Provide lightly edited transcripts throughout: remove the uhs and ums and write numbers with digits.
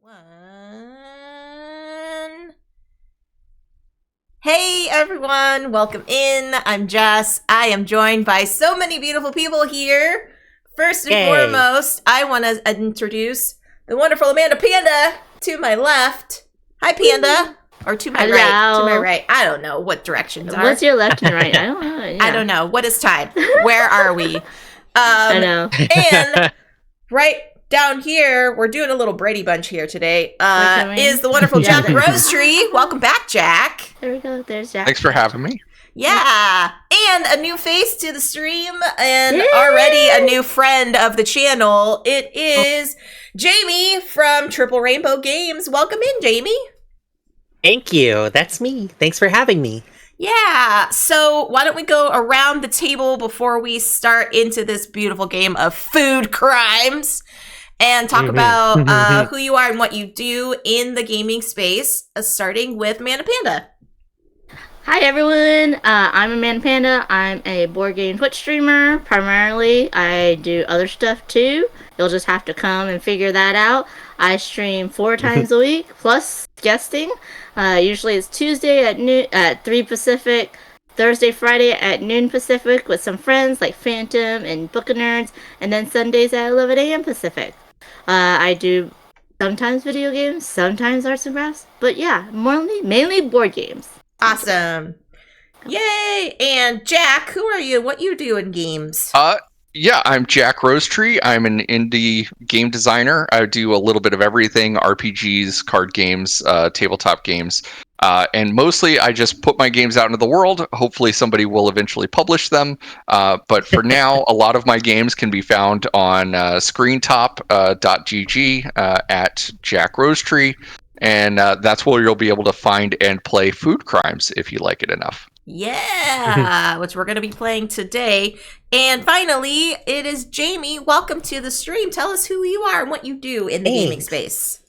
One. Hey everyone, welcome in. I'm Jess. I am joined by so many beautiful people here. First and foremost, I want to introduce the wonderful Amanda Panda to my left. Hi, Panda. Or to my right. To my right. I don't know what directions are. What's your left and right? I don't know. Yeah. I don't know. What is time? Where are we? I know. And right down here, we're doing a little Brady Bunch here today, is the wonderful Jack Rosetree. Welcome back, Jack. There we go. There's Jack. Thanks for having me. Yeah. And a new face to the stream and already a new friend of the channel. It is Jamie from Triple Rainbow Games. Welcome in, Jamie. Thank you. That's me. Thanks for having me. Yeah, so why don't we go around the table before we start into this beautiful game of food crimes and talk about who you are and what you do in the gaming space, starting with Amanda Panda. Hi, everyone. I'm Amanda Panda. I'm a board game Twitch streamer. Primarily, I do other stuff, too. You'll just have to come and figure that out. I stream 4 times a week, plus guesting. Usually it's Tuesday at noon at 3 Pacific, Thursday, Friday at noon Pacific with some friends like Phantom and Book of Nerds, and then Sundays at 11 a.m. Pacific. I do sometimes video games, sometimes arts and crafts, but yeah, mainly board games. Awesome. Yay! And Jack, who are you? What you do in games? Yeah, I'm Jack Rosetree. I'm an indie game designer. I do a little bit of everything: RPGs, card games, tabletop games, and mostly I just put my games out into the world. Hopefully somebody will eventually publish them. But for now, a lot of my games can be found on screentop.gg at Jack Rosetree, and that's where you'll be able to find and play Food Crimes if you like it enough. Yeah, which we're going to be playing today. And finally, it is Jamie. Welcome to the stream. Tell us who you are and what you do in the gaming space.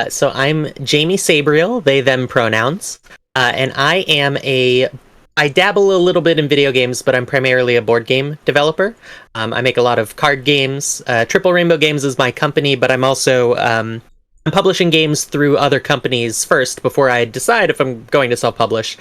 So I'm Jamie Sabriel, they, them pronouns. And I dabble a little bit in video games, but I'm primarily a board game developer. I make a lot of card games. Triple Rainbow Games is my company, but I'm also I'm publishing games through other companies first before I decide if I'm going to self-publish.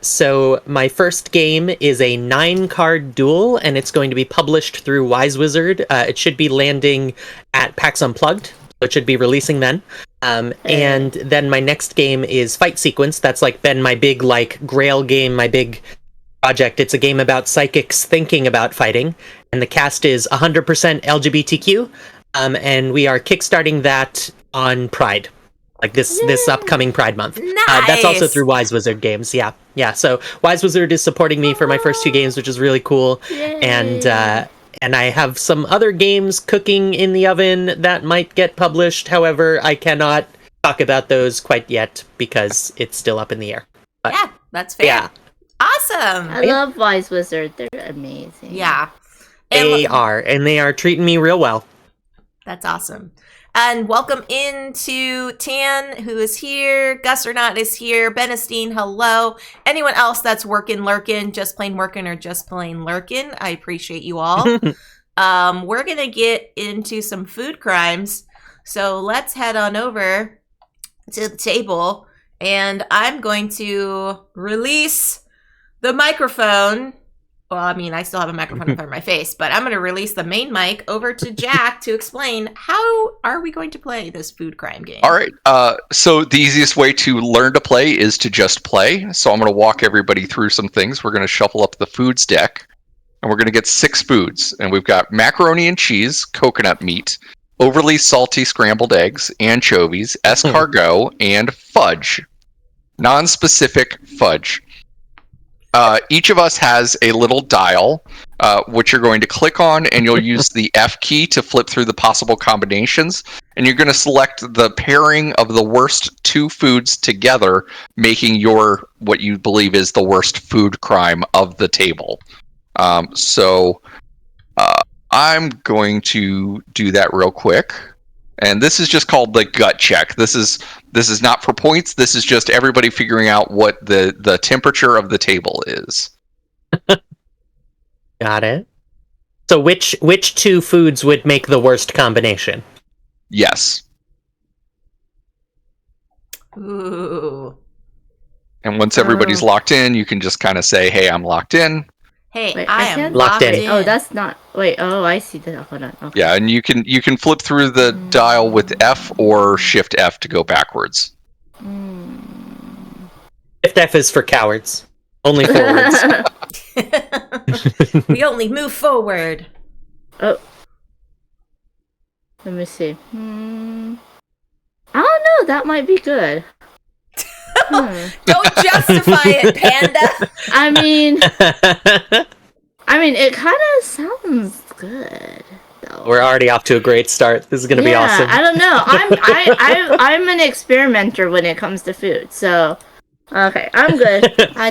So my first game is a 9-card duel, and it's going to be published through Wise Wizard. It should be landing at PAX Unplugged, so it should be releasing then. And then my next game is Fight Sequence. That's been my big Grail game, my big project. It's a game about psychics thinking about fighting, and the cast is 100% LGBTQ. And we are kickstarting that on Pride. This upcoming Pride Month. Nice. That's also through Wise Wizard Games. Yeah. So Wise Wizard is supporting me for my first 2 games, which is really cool. Yay. And I have some other games cooking in the oven that might get published. However, I cannot talk about those quite yet because it's still up in the air. But, yeah, that's fair. Yeah. Awesome. I love Wise Wizard. They're amazing. Yeah. They are treating me real well. That's awesome. And welcome into Tan, who is here. Gus or Not is here. Benestein, hello. Anyone else that's lurking, just plain working, or just plain lurking, I appreciate you all. We're going to get into some food crimes. So let's head on over to the table. And I'm going to release the microphone. Well, I mean, I still have a microphone in front of my face, but I'm going to release the main mic over to Jack to explain how are we going to play this food crime game. All right. So the easiest way to learn to play is to just play. So I'm going to walk everybody through some things. We're going to shuffle up the foods deck, and we're going to get 6 foods. And we've got macaroni and cheese, coconut meat, overly salty scrambled eggs, anchovies, escargot, and fudge. Non-specific fudge. Each of us has a little dial, which you're going to click on, and you'll use the F key to flip through the possible combinations. And you're going to select the pairing of the worst 2 foods together, making what you believe is the worst food crime of the table. So I'm going to do that real quick. And this is just called the gut check. This is not for points. This is just everybody figuring out what the temperature of the table is. Got it. So which 2 foods would make the worst combination? Yes. Ooh. And once everybody's locked in, you can just kind of say, "Hey, I'm locked in." Hey, Wait, I I am can't- locked Locked in. in. Oh, that's not. Wait. Oh, I see that. Hold on. Okay. Yeah, and you can flip through the dial with F or Shift F to go backwards. Shift F is for cowards. Only forwards. We only move forward. Oh. Let me see. I don't know. That might be good. Don't justify it, Panda. I mean, it kind of sounds good. Though. We're already off to a great start. This is going to be awesome. I don't know. I'm an experimenter when it comes to food. So, okay, I'm good. I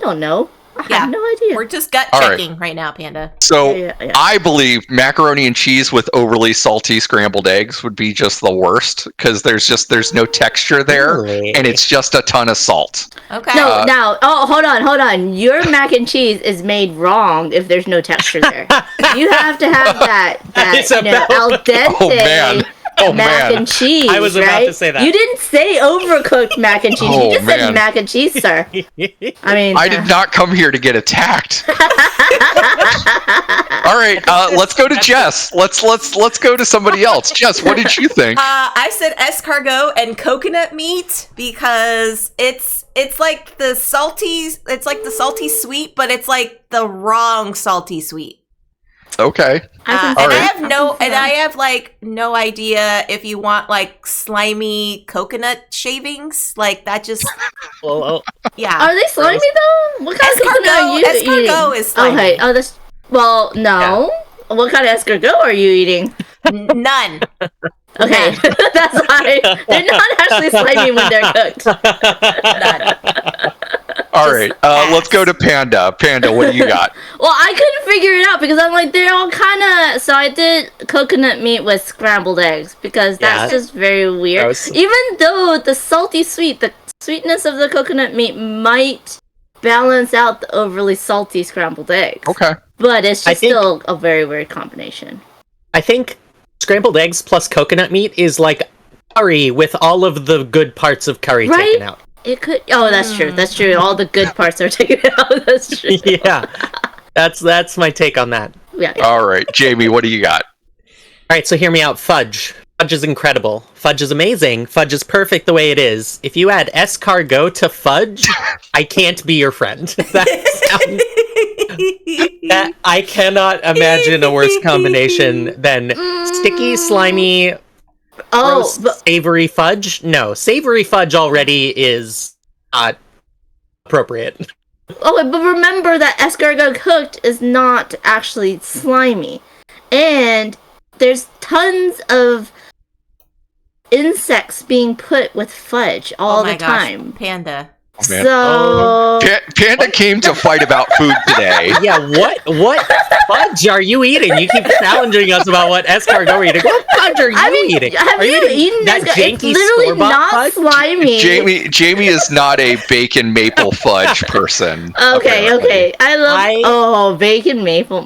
don't know. I have no idea. We're just gut All right. checking right now, Panda. So Yeah. I believe macaroni and cheese with overly salty scrambled eggs would be just the worst because there's no texture there, Really? and it's just a ton of salt. Okay. No, now, hold on. Your mac and cheese is made wrong if there's no texture there. You have to have that It's al dente Oh, man. Oh mac man. and cheese. I was about right? to say that. You didn't say overcooked mac and cheese. Oh, You just said man. mac and cheese, sir. I mean, I did not come here to get attacked. All right, let's go to Jess. Let's go to somebody else. Jess, what did you think? I said escargot and coconut meat because it's like the salty sweet, but it's like the wrong salty sweet. Okay. I can All And see I right. have I have like no idea if you want like slimy coconut shavings, like that just Well, yeah. Are they slimy though? What kind of coconut are you Escargot eating? is slimy. Okay. Oh, this. Well, no. What kind of escargot are you eating? None. Okay, that's why they're not actually slimy when they're cooked. None. All right. Let's go to Panda. Panda, what do you got? Well, I couldn't figure it out because I'm like they're all kind of. So I did coconut meat with scrambled eggs because that's Yeah. just very weird. Gross. Even though the sweetness of the coconut meat might balance out the overly salty scrambled eggs. Okay. But it's I just think- still a very weird combination. I think scrambled eggs plus coconut meat is like curry with all of the good parts of curry Right? taken out. It could. Oh, that's true. That's true. All the good parts are taken out. That's true. Yeah. That's my take on that. Yeah. All right. Jamie, what do you got? All right, so hear me out. Fudge. Fudge is incredible. Fudge is amazing. Fudge is perfect the way it is. If you add escargot to fudge, I can't be your friend. I cannot imagine a worse combination than sticky, slimy, Oh, gross, but savory fudge. No, savory fudge already is not appropriate. okay, but remember that escargot cooked is not actually slimy, and there's tons of insects being put with fudge all Oh my the gosh, time. Panda. Oh, man. So Panda came to fight about food today. Yeah, what fudge are you eating? You keep challenging us about what escargot we're eating. What fudge are you eating? have Are you eaten that escargot? It's janky literally store-bought not fudge? slimy. Jamie is not a bacon maple fudge person. Okay, apparently. okay. I love. I- Oh, bacon maple.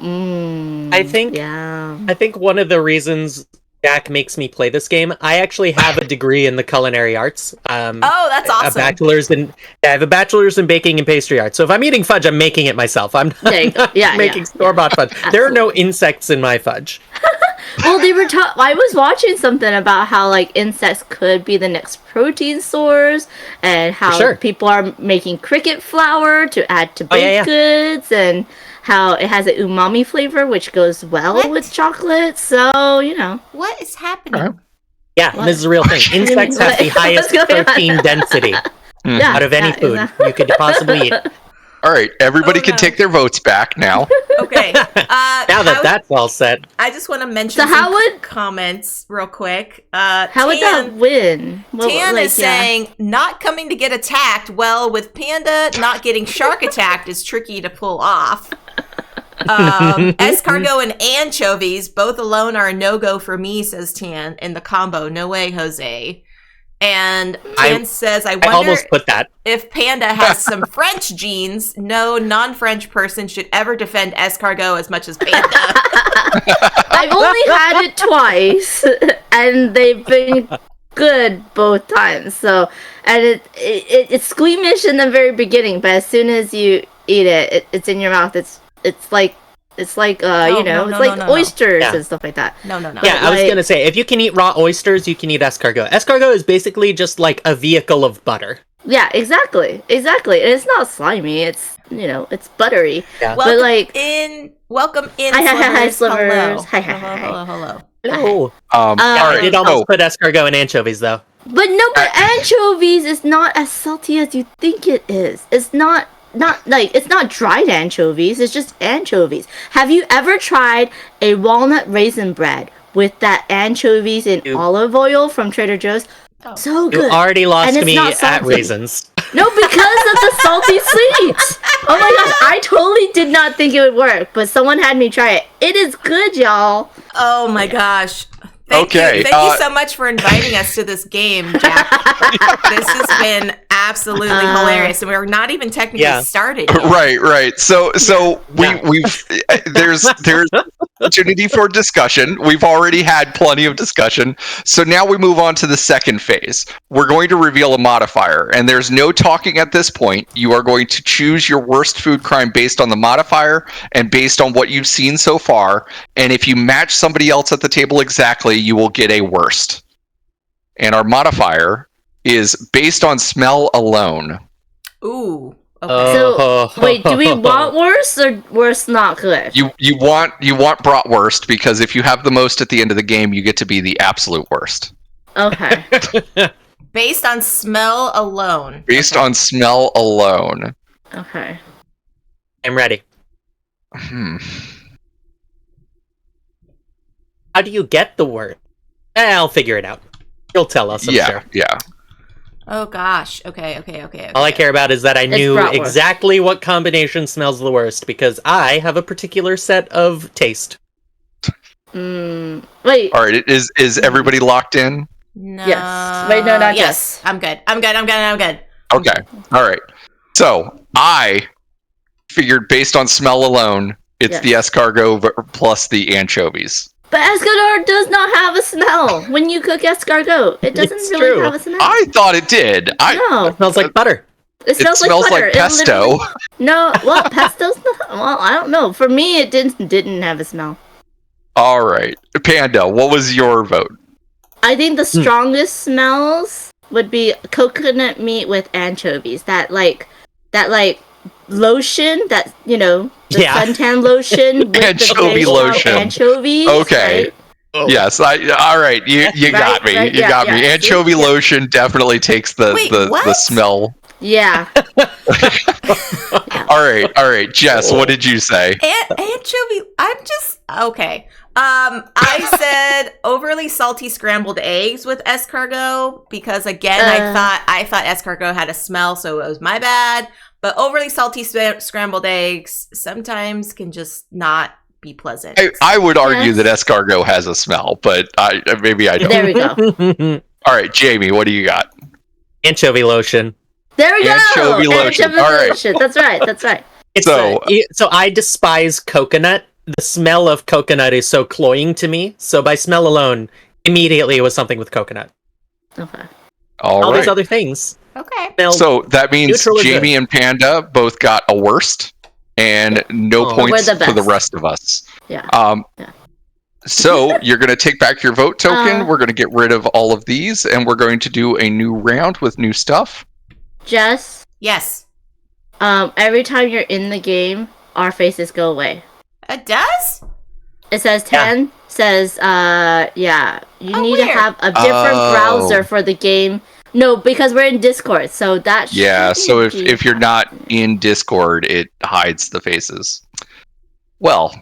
I think- Yeah. I think one of the reasons Jack makes me play this game, I actually have a degree in the culinary arts. Oh, that's A awesome. bachelor's in I have a bachelor's in baking and pastry arts. So if I'm eating fudge, I'm making it myself. I'm not There you go. Yeah, making yeah. store-bought fudge. There are no insects in my fudge. Well, they were I was watching something about how like insects could be the next protein source, and how sure. people are making cricket flour to add to baked Oh, yeah. goods, and how it has an umami flavor which goes well What? with chocolate. So What is happening? Alright. Yeah, What? this is a real thing. Insects have the What's highest going on? protein density yeah, out of any yeah, food exactly. you could possibly eat. All right. Everybody Oh, can no. take their votes back now. Okay. Now that that's all said, I just want to mention So how some would- comments real quick. How would that win? Tan is saying not coming to get attacked. Well, with Panda not getting shark attacked is tricky to pull off. Escargot and anchovies both alone are a no-go for me, says Tan, in the combo. No way, Jose. And Tan says, I I wonder almost put that. if Panda has some French genes. No non-French person should ever defend escargot as much as Panda. I've only had it twice, and they've been good both times. So, and it's squeamish in the very beginning, but as soon as you eat it, it's in your mouth. It's like oysters Yeah. and stuff like that. No. Yeah, I was gonna say, if you can eat raw oysters, you can eat escargot. Escargot is basically just like a vehicle of butter. Yeah, exactly. And it's not slimy. It's it's buttery. Yeah. Welcome But like, welcome in, hi, Slivers. Slivers. Hi. Hello. Hello. All I right. did almost put escargot and anchovies, though. But no, but anchovies is not as salty as you think it is. It's not like it's not dried anchovies. It's just anchovies. Have you ever tried a walnut raisin bread with that anchovies and olive oil from Trader Joe's? Oh. So good. You already lost And it's me not at salty. raisins. No, because of the salty sweets. Oh my gosh, I totally did not think it would work, but someone had me try it. It is good, y'all. Oh my gosh. Thank you so much for inviting us to this game, Jack. This has been absolutely hilarious, and we're not even technically started yet. Right. So we've there's opportunity for discussion. We've already had plenty of discussion. So now we move on to the second phase. We're going to reveal a modifier, and there's no talking at this point. You are going to choose your worst food crime based on the modifier and based on what you've seen so far. And if you match somebody else at the table exactly, you will get a worst. And our modifier is based on smell alone. Ooh. Okay. So wait, do we want worse or worse not good? You want bratwurst because if you have the most at the end of the game, you get to be the absolute worst. Okay. Based on smell alone. Based on smell alone. Okay. I'm ready. How do you get the word? I'll figure it out. You'll tell us, I'm sure. Yeah. Oh gosh. Okay. All I care about is that I knew bratwurst. exactly what combination smells the worst because I have a particular set of taste. Wait. All right. Is everybody locked in? No. Yes. Wait, no, not yes. Jess. I'm good. Okay. All right. So I figured based on smell alone, it's the escargot plus the anchovies. But escargot does not have a smell when you cook escargot. It doesn't It's really true. have a smell. I thought it did. No. It smells like butter. It smells like butter. like pesto. No, well, pesto's not. Well, I don't know. For me, it didn't have a smell. All right. Panda, what was your vote? I think the strongest smells would be coconut meat with anchovies. That lotion, that the suntan lotion with Anchovy the fish lotion. Anchovies. Okay. Right? Oh. Yes. All right. You got me. right, You yeah, got me. yeah. Anchovy lotion definitely takes the what? smell. Yeah. All right. Jess, what did you say? Anchovy. I'm just okay. I said overly salty scrambled eggs with escargot because again, I thought escargot had a smell, so it was my bad. But overly salty scrambled eggs sometimes can just not be pleasant. I would argue that escargot has a smell, but maybe I don't. There we go. All right, Jamie, what do you got? Anchovy lotion. There we go. Anchovy lotion. Anchovy All right. lotion. That's right. So So I despise coconut. The smell of coconut is so cloying to me. So by smell alone, immediately it was something with coconut. Okay. all these right. other things. Okay. Smell So that means neutral is Jamie good. and Panda both got a worst, and no Oh. points We're the for the best. rest of us. Yeah. Yeah. So you're going to take back your vote token. We're going to get rid of all of these, and we're going to do a new round with new stuff. Jess, Yes. every time you're in the game, our faces go away. It does? It says 10, says, you Oh, need to weird. have a different Oh. browser for the game. No, because we're in Discord, so that Yeah, so shouldn't be if you're not happening. in Discord, it hides the faces. Well,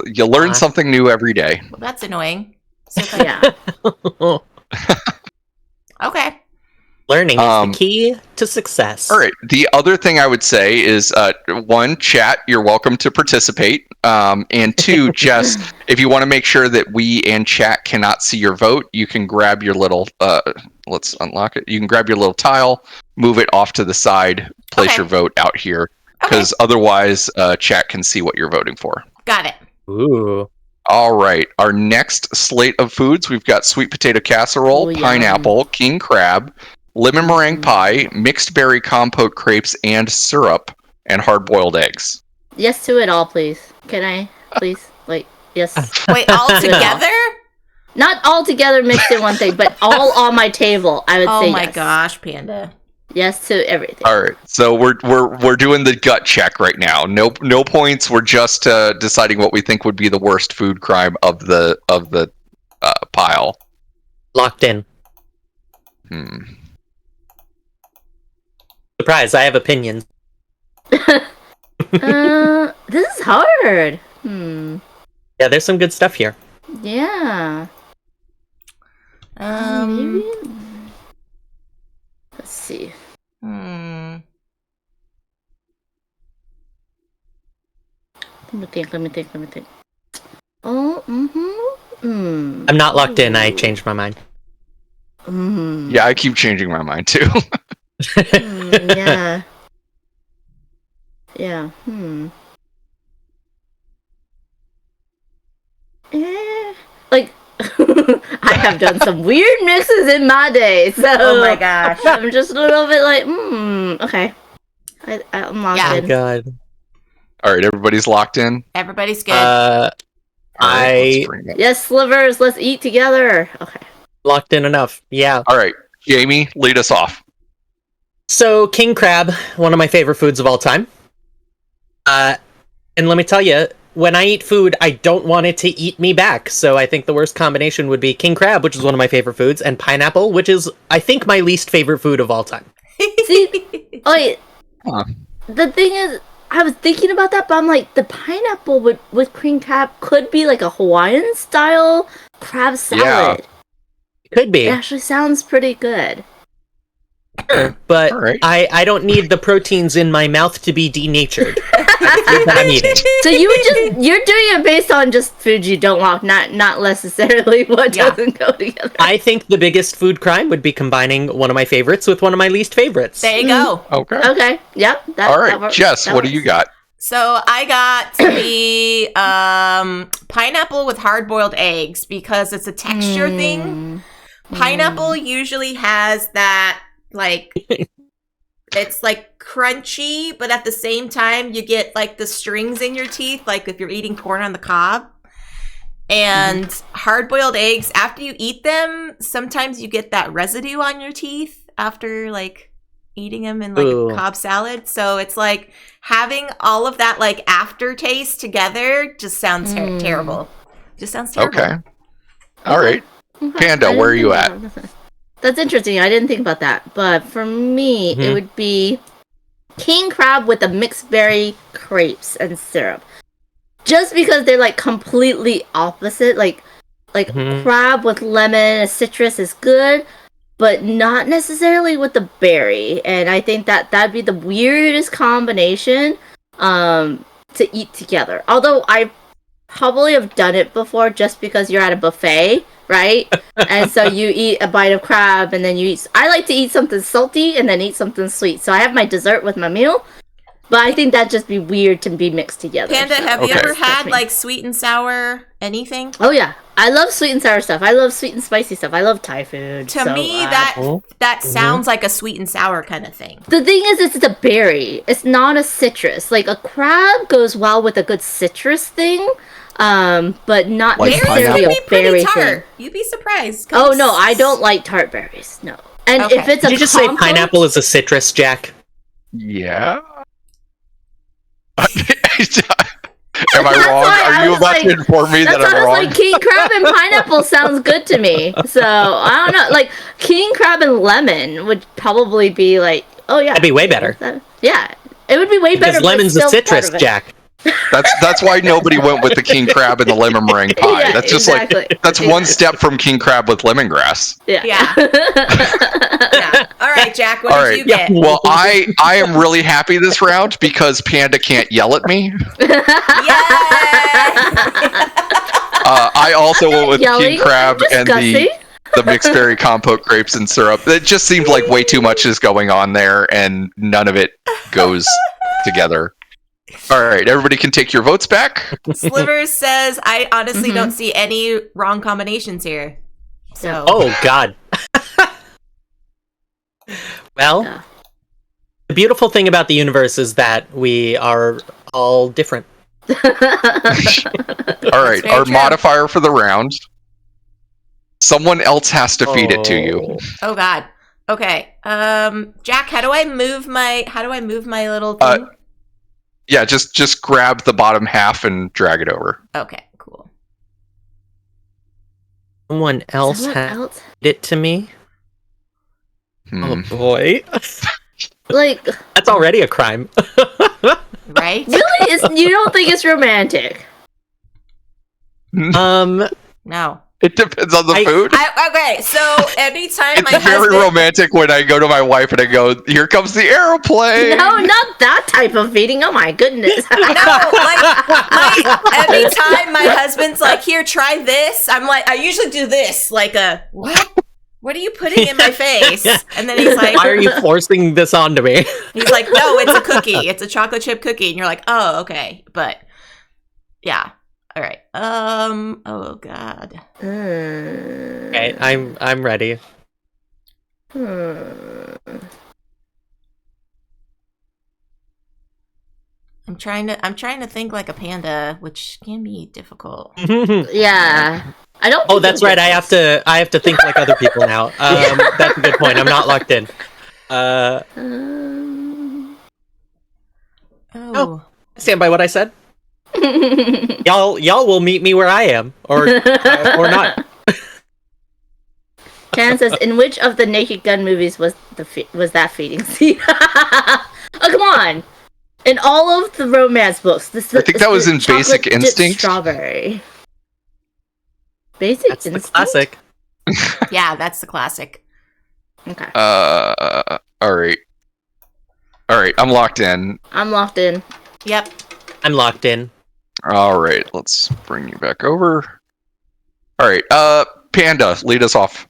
you learn something new every day. Well, that's annoying. So Yeah. Okay. Learning is the key to success. All right. The other thing I would say is, one, chat, you're welcome to participate. And two, Jess, if you want to make sure that we and chat cannot see your vote, you can grab your little, let's unlock it. You can grab your little tile, move it off to the side, place Okay. your vote out here. Okay. Because otherwise, chat can see what you're voting for. Got it. Ooh. All right. Our next slate of foods, we've got sweet potato casserole, Oh, yum. pineapple, king crab, lemon meringue pie, mixed berry compote crepes and syrup, and hard-boiled eggs. Yes to it all, please. Can I, please? Like, yes. Wait, all together? Not all together mixed in one thing, but all on my table. I would say Oh my yes. gosh, Panda. Yes to everything. All right. So we're doing the gut check right now. No points. We're just deciding what we think would be the worst food crime of the pile. Locked in. Surprise! I have opinions. This is hard. Yeah, there's some good stuff here. Yeah. Maybe. Let's see. Let me think. Oh, I'm not locked in. I changed my mind. Yeah, I keep changing my mind too. Yeah. Yeah. Like, I have done some weird mixes in my day, so Oh my gosh. I'm just a little bit like, okay. I'm locked Yeah. Oh in. god. All right, everybody's locked in. Everybody's good. All right, let's bring it. Yes, slivers, let's eat together. Okay. Locked in enough. Yeah. All right, Jamie, lead us off. So, king crab, one of my favorite foods of all time. And let me tell you, when I eat food, I don't want it to eat me back. So I think the worst combination would be king crab, which is one of my favorite foods, and pineapple, which is, I think, my least favorite food of all time. See, wait. Huh. The thing is, I was thinking about that, but I'm like, the pineapple with cream crab could be like a Hawaiian style crab salad. Could be. It actually sounds pretty good. But All right. I don't need the proteins in my mouth to be denatured. That I'm eating. So you're doing it based on just food you don't want, not necessarily what Yeah. doesn't go together. I think the biggest food crime would be combining one of my favorites with one of my least favorites. There you go. Okay. Okay. Yep. All that right, works. Jess, That what do you works. got? So I got to be pineapple with hard-boiled eggs because it's a texture thing. Pineapple usually has that, like, it's like crunchy, but at the same time you get like the strings in your teeth, like if you're eating corn on the cob. And hard-boiled eggs, after you eat them, sometimes you get that residue on your teeth after like eating them in like Ooh. a cob salad. So it's like having all of that like aftertaste together just sounds terrible. Just sounds terrible. Okay. All right. Okay. Panda, I didn't where are you think about that. That's interesting. I didn't think about that. But for me, it would be king crab with the mixed berry crepes and syrup. Just because they're like completely opposite. Like crab with lemon and citrus is good, but not necessarily with the berry. And I think that'd be the weirdest combination to eat together. Although I probably have done it before just because you're at a buffet, right? And so you eat a bite of crab and then I like to eat something salty and then eat something sweet. So I have my dessert with my meal, but I think that'd just be weird to be mixed together. Panda, so. have you Okay. ever That's had me. like sweet and sour anything? Oh yeah, I love sweet and sour stuff. I love sweet and spicy stuff. I love Thai food. To so, me, cool. that sounds like a sweet and sour kind of thing. the thing is, it's a berry. It's not a citrus. Like a crab goes well with a good citrus thing, but not Like necessarily Berries a can be pretty berry tart. thing. You'd be surprised. 'cause Oh no, I don't like tart berries. No. And Okay. if it's Did a you just say compote- pineapple is a citrus, Jack? Yeah. Am I That's wrong? why I Are you was about like- to inform me That's that why I I'm was wrong? like, king crab and pineapple sounds good to me. So I don't know. Like king crab and lemon would probably be like, oh yeah, That'd be way better. Yeah, it would be way better. Because but lemon's still a citrus, part of it. Jack. That's why nobody went with the king crab and the lemon meringue pie. Yeah, That's just exactly. like that's one step from king crab with lemongrass. Yeah. Yeah. Yeah. All right, Jack. What All did right. you get? Well, I am really happy this round because Panda can't yell at me. Yay! I also went with Yelling, king crab and discussing. the mixed berry compote grapes and syrup. It just seemed like way too much is going on there, and none of it goes together. All right, everybody can take your votes back. Slivers says, I honestly don't see any wrong combinations here. So. Oh, God. Well, Yeah. the beautiful thing about the universe is that we are all different. All right, very our true. modifier for the round. Someone else has to feed it to you. Oh God. Okay. Jack, how do I move my little thing? Yeah, just grab the bottom half and drag it over. Okay, cool. Someone else had it to me. Oh boy. Like, That's already a crime. Right? really? You don't think it's romantic? No. It depends on the food. Okay, so anytime my It's very husband... romantic when I go to my wife and I go, "Here comes the airplane." No, not that type of feeding. Oh my goodness. No, anytime my husband's like, "Here, try this," I'm like, I usually do this, like a what? What are you putting in my face? And then he's like, Why are you forcing this onto me? he's like, "No, it's a cookie. It's a chocolate chip cookie," and you're like, "Oh, okay," but yeah. All right. Oh God. Okay, I'm ready. I'm trying to think like a panda, which can be difficult. Yeah. I don't. Oh, that's right. I have to think like other people now. That's a good point. I'm not locked in. Oh. Stand by what I said. Y'all will meet me where I am, or not. Can says, in which of the Naked Gun movies was that feeding scene? Oh, come on! In all of the romance books, I think that was in Basic Instinct. Strawberry. Basic That's Instinct. the classic. Yeah, that's the classic. Okay. All right. I'm locked in. I'm locked in. Yep. I'm locked in. All right, let's bring you back over. All right, Panda, lead us off.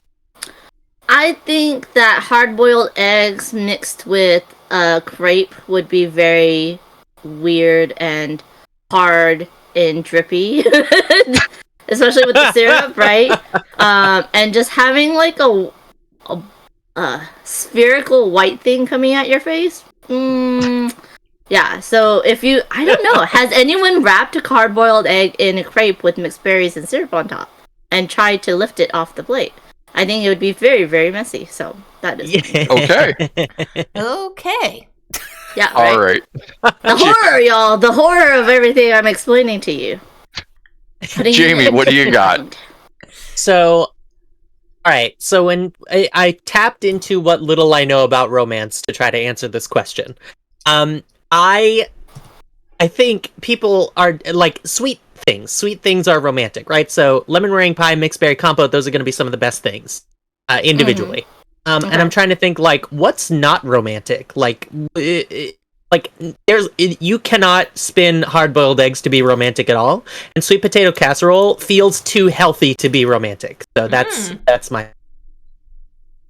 I think that hard-boiled eggs mixed with crepe would be very weird and hard and drippy, especially with the syrup, right? And just having like a spherical white thing coming at your face. Yeah, so I don't know, has anyone wrapped a hard-boiled egg in a crepe with mixed berries and syrup on top and tried to lift it off the plate? I think it would be very, very messy, so that is... Okay. Okay. Yeah, All right. The horror, y'all! The horror of everything I'm explaining to you. Jamie, what do you got? So, alright, so when I tapped into what little I know about romance to try to answer this question. I think people are like sweet things. Sweet things are romantic, right? So lemon meringue pie, mixed berry compote, those are going to be some of the best things individually. Okay. And I'm trying to think like what's not romantic? Like you cannot spin hard-boiled eggs to be romantic at all, and sweet potato casserole feels too healthy to be romantic. So that's my...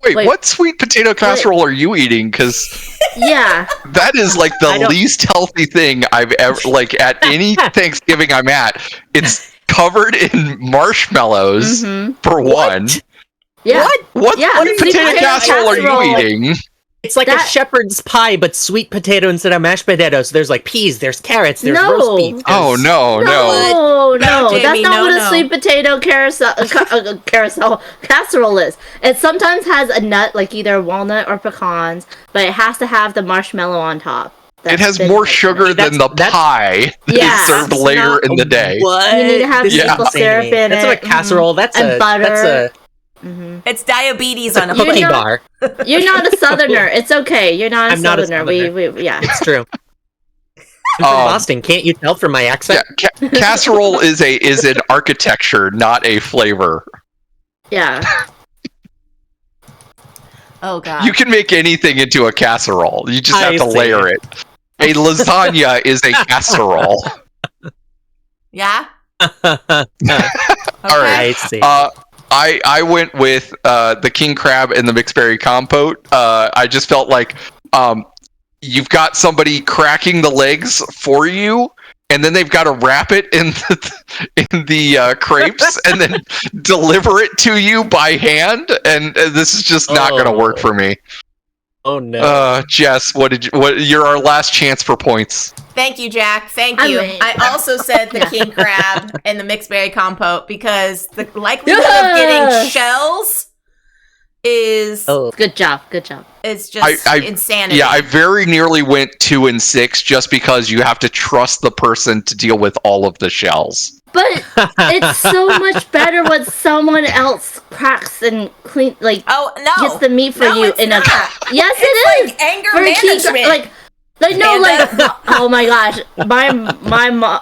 Wait, what sweet potato casserole are you eating? Because Yeah. that is like the least healthy thing I've ever, like at any Thanksgiving I'm at. It's covered in marshmallows for one. Yeah. What Yeah, potato casserole are you eating? It's like a shepherd's pie, but sweet potato instead of mashed potatoes. There's like peas, there's carrots, there's roast beef. Oh, no. No, Jamie, that's not what a no. sweet potato casserole is. It sometimes has a nut, like either walnut or pecans, but it has to have the marshmallow on top. It has more sugar than the pie that is served later in the day. What? You need to have maple syrup in That's it. not a casserole. That's and butter. That's It's diabetes on a a cookie plate. bar. You're not a southerner. It's okay. You're not a I'm not a southerner. southerner. We yeah. It's true. I'm from Boston. Can't you tell from my accent? Yeah, casserole is an architecture, not a flavor. Yeah. Oh God. You can make anything into a casserole. You just have to layer it. A lasagna is a casserole. Yeah. All right. I see. I went with the king crab and the mixed berry compote. I just felt like you've got somebody cracking the legs for you, and then they've got to wrap it in the crepes and then deliver it to you by hand. And this is just not going to work for me. Oh no. Jess, you're our last chance for points. Thank you, Jack. Thank you. I also said the king crab and the mixed berry compote because the likelihood of getting shells is good job. It's just insanity. Yeah, I very nearly went 2 and 6 just because you have to trust the person to deal with all of the shells. But it's so much better when someone else cracks and clean, like, gets the meat for you in not. Yes, it's like anger management. Oh my gosh,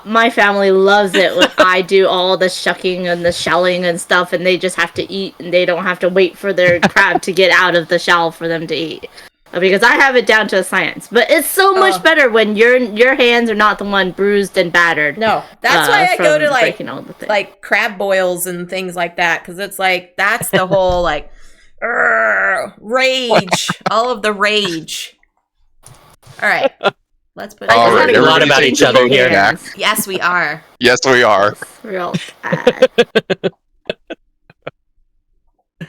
my family loves it when I do all the shucking and the shelling and stuff, and they just have to eat, and they don't have to wait for their crab to get out of the shell for them to eat. Because I have it down to a science, but it's so much better when your hands are not the one bruised and battered. No, that's why I go to like crab boils and things like that, because it's like that's the whole like rage, all of the rage. All right, let's put. We're learning a lot about each other here. Yes, we are. Yes, we are. Real bad. All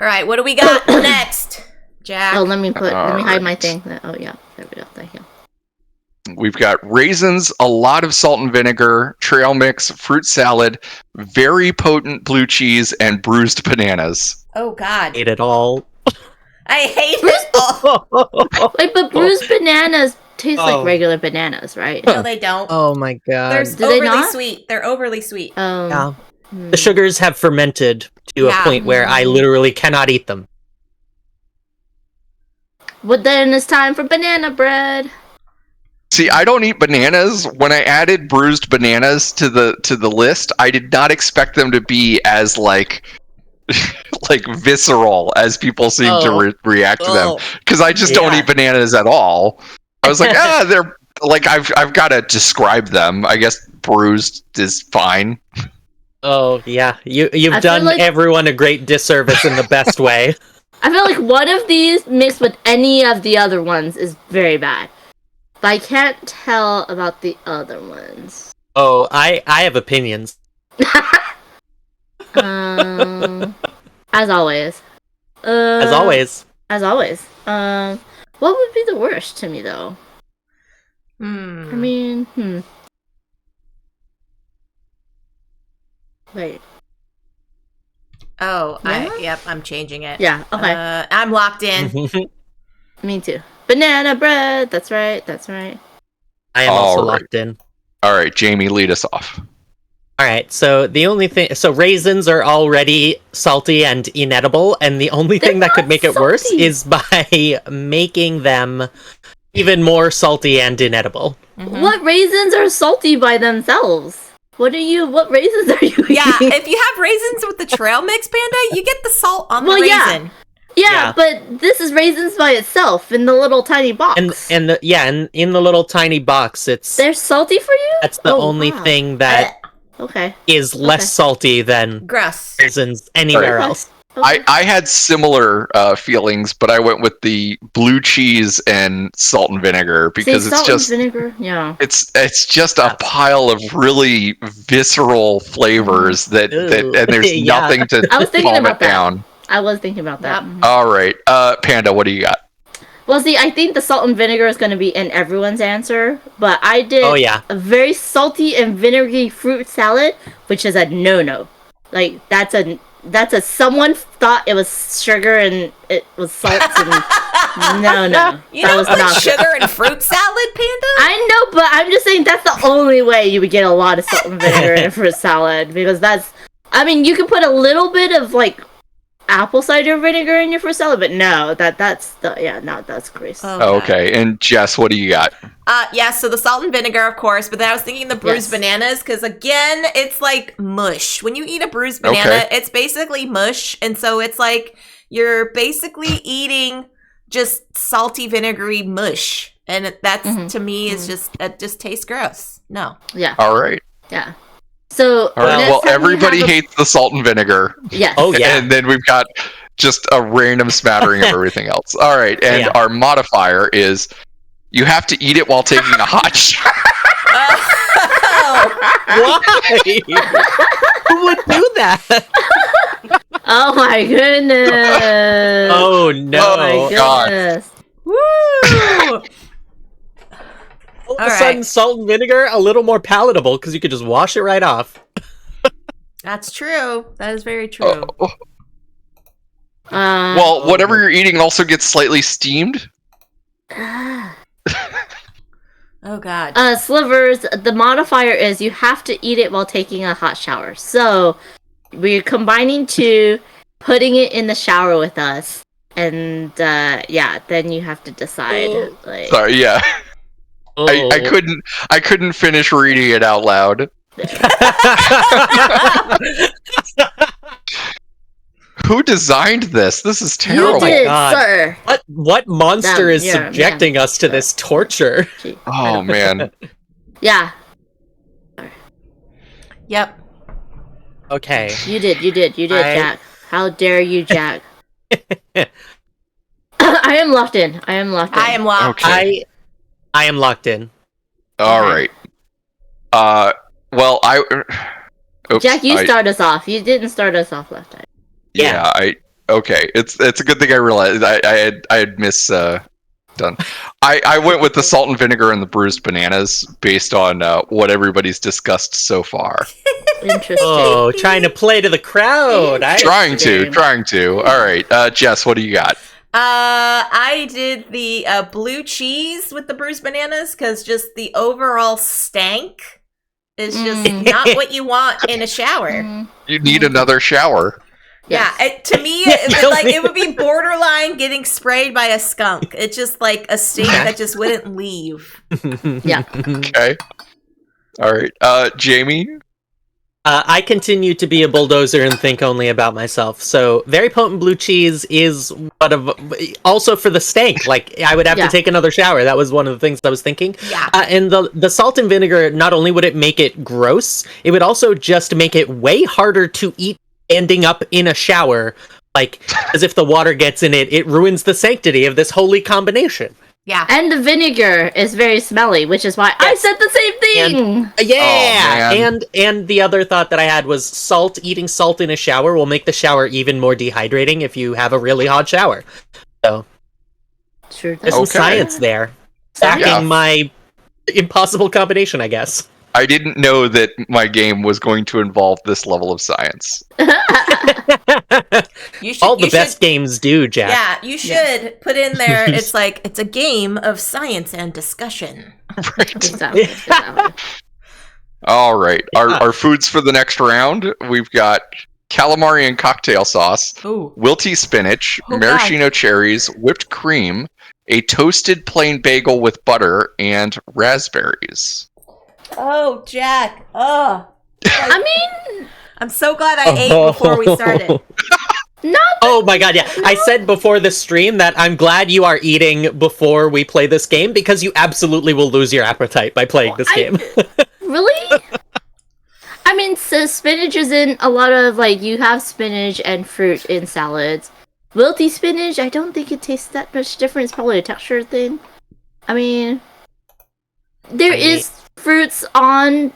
right, what do we got next? Jack. Oh, let me hide my thing. Oh yeah, there we go. Thank you. We've got raisins, a lot of salt and vinegar, trail mix, fruit salad, very potent blue cheese, and bruised bananas. Oh God, hate it all. I hate it all. Wait, but bruised bananas taste like regular bananas, right? No, they don't. Oh my God, they're overly sweet. They're overly sweet. Yeah. The sugars have fermented to a point where I literally cannot eat them. But then it's time for banana bread. See, I don't eat bananas. When I added bruised bananas to the list, I did not expect them to be as like visceral as people seem to react to them, because I just don't eat bananas at all. I was like, they're like I've got to describe them. I guess bruised is fine. Oh yeah, you've done everyone a great disservice in the best way. I feel like one of these mixed with any of the other ones is very bad. But I can't tell about the other ones. Oh, I have opinions. As always. As always. What would be the worst to me, though? I mean, Wait. Oh, yeah? I'm changing it. Yeah, okay. I'm locked in. Me too. Banana bread. That's right. I am also locked in. All right, Jamie, lead us off. All right, so the only thing... So raisins are already salty and inedible, and the only thing that could make it worse is by making them even more salty and inedible. Mm-hmm. What raisins are salty by themselves? What raisins are you eating? Yeah, if you have raisins with the trail mix, Panda, you get the salt on the raisin. Yeah, but this is raisins by itself in the little tiny box. And in the little tiny box, they're salty for you? That's the only thing that is less salty than raisins anywhere else. Okay. I had similar feelings, but I went with the blue cheese and salt and vinegar because it's just vinegar. Yeah. It's just a pile of really visceral flavors that and there's nothing to calm it down. I was thinking about that. Yep. All right, Panda, what do you got? Well, see, I think the salt and vinegar is going to be in everyone's answer, but I did a very salty and vinegary fruit salad, which is a no-no. Like that's a someone thought it was sugar and it was salt and no. You don't put sugar in fruit salad, Panda? I know, but I'm just saying that's the only way you would get a lot of salt and vinegar in a fruit salad, because you can put a little bit of like apple cider vinegar in your fruit salad, but no, that's gross. Okay, and Jess, what do you got? So the salt and vinegar, of course, but then I was thinking the bruised bananas, because again, it's like mush. When you eat a bruised banana, it's basically mush, and so it's like you're basically eating just salty vinegary mush, and that's to me is it just tastes gross. No. Yeah. All right. Yeah. So all right. Well, everybody hates the salt and vinegar. Yes. Oh yeah. And then we've got just a random smattering of everything else. All right, and our modifier is you have to eat it while taking a hot shower. Why? Who would do that? Oh my goodness! Oh no! Oh my goodness! Woo! All of a sudden, salt and vinegar a little more palatable because you could just wash it right off. That's true. That is very true. Well, whatever you're eating also gets slightly steamed. Oh god. Slivers, the modifier is you have to eat it while taking a hot shower. So we're combining two, putting it in the shower with us, and then you have to decide. Sorry, yeah. I couldn't finish reading it out loud. Who designed this? This is terrible. You did, God. sir. What monster is subjecting us to this torture? Oh man. Yeah. Yep. Okay. You did, Jack. How dare you, Jack? I am locked in. I am locked. Okay. I am locked in. All right. Well, oops, Jack, you start us off. You didn't start us off last time. Yeah. Okay. It's a good thing I realized I had done. I went with the salt and vinegar and the bruised bananas based on what everybody's discussed so far. Interesting. Oh, trying to play to the crowd. Trying to. All right, Jess, what do you got? I did the blue cheese with the bruised bananas because just the overall stank is just not what you want in a shower. You need another shower. Yes. Yeah, to me, it would be borderline getting sprayed by a skunk. It's just like a stink that just wouldn't leave. Yeah. Okay. All right, Jamie. I continue to be a bulldozer and think only about myself. So, very potent blue cheese is also for the stank. Like, I would have to take another shower. That was one of the things I was thinking. Yeah. And the salt and vinegar, not only would it make it gross, it would also just make it way harder to eat ending up in a shower. Like, as if the water gets in it, it ruins the sanctity of this holy combination. Yeah. And the vinegar is very smelly, which is why I said the same thing. And the other thought that I had was eating salt in a shower will make the shower even more dehydrating if you have a really hot shower. So Sure. there's some science there. Backing my impossible combination, I guess. I didn't know that my game was going to involve this level of science. All the best games do, Jack. Yeah, you should put in there. It's like it's a game of science and discussion. Right. Exactly. All right. Our foods for the next round. We've got calamari and cocktail sauce, wilty spinach, maraschino cherries, whipped cream, a toasted plain bagel with butter, and raspberries. Oh, Jack. Oh. I mean, I'm so glad I ate before we started. Oh my god, yeah. I said before the stream that I'm glad you are eating before we play this game because you absolutely will lose your appetite by playing this game. Really? I mean, so spinach is in a lot of, you have spinach and fruit in salads. Wilty spinach, I don't think it tastes that much different. It's probably a texture thing. I mean, there is fruits on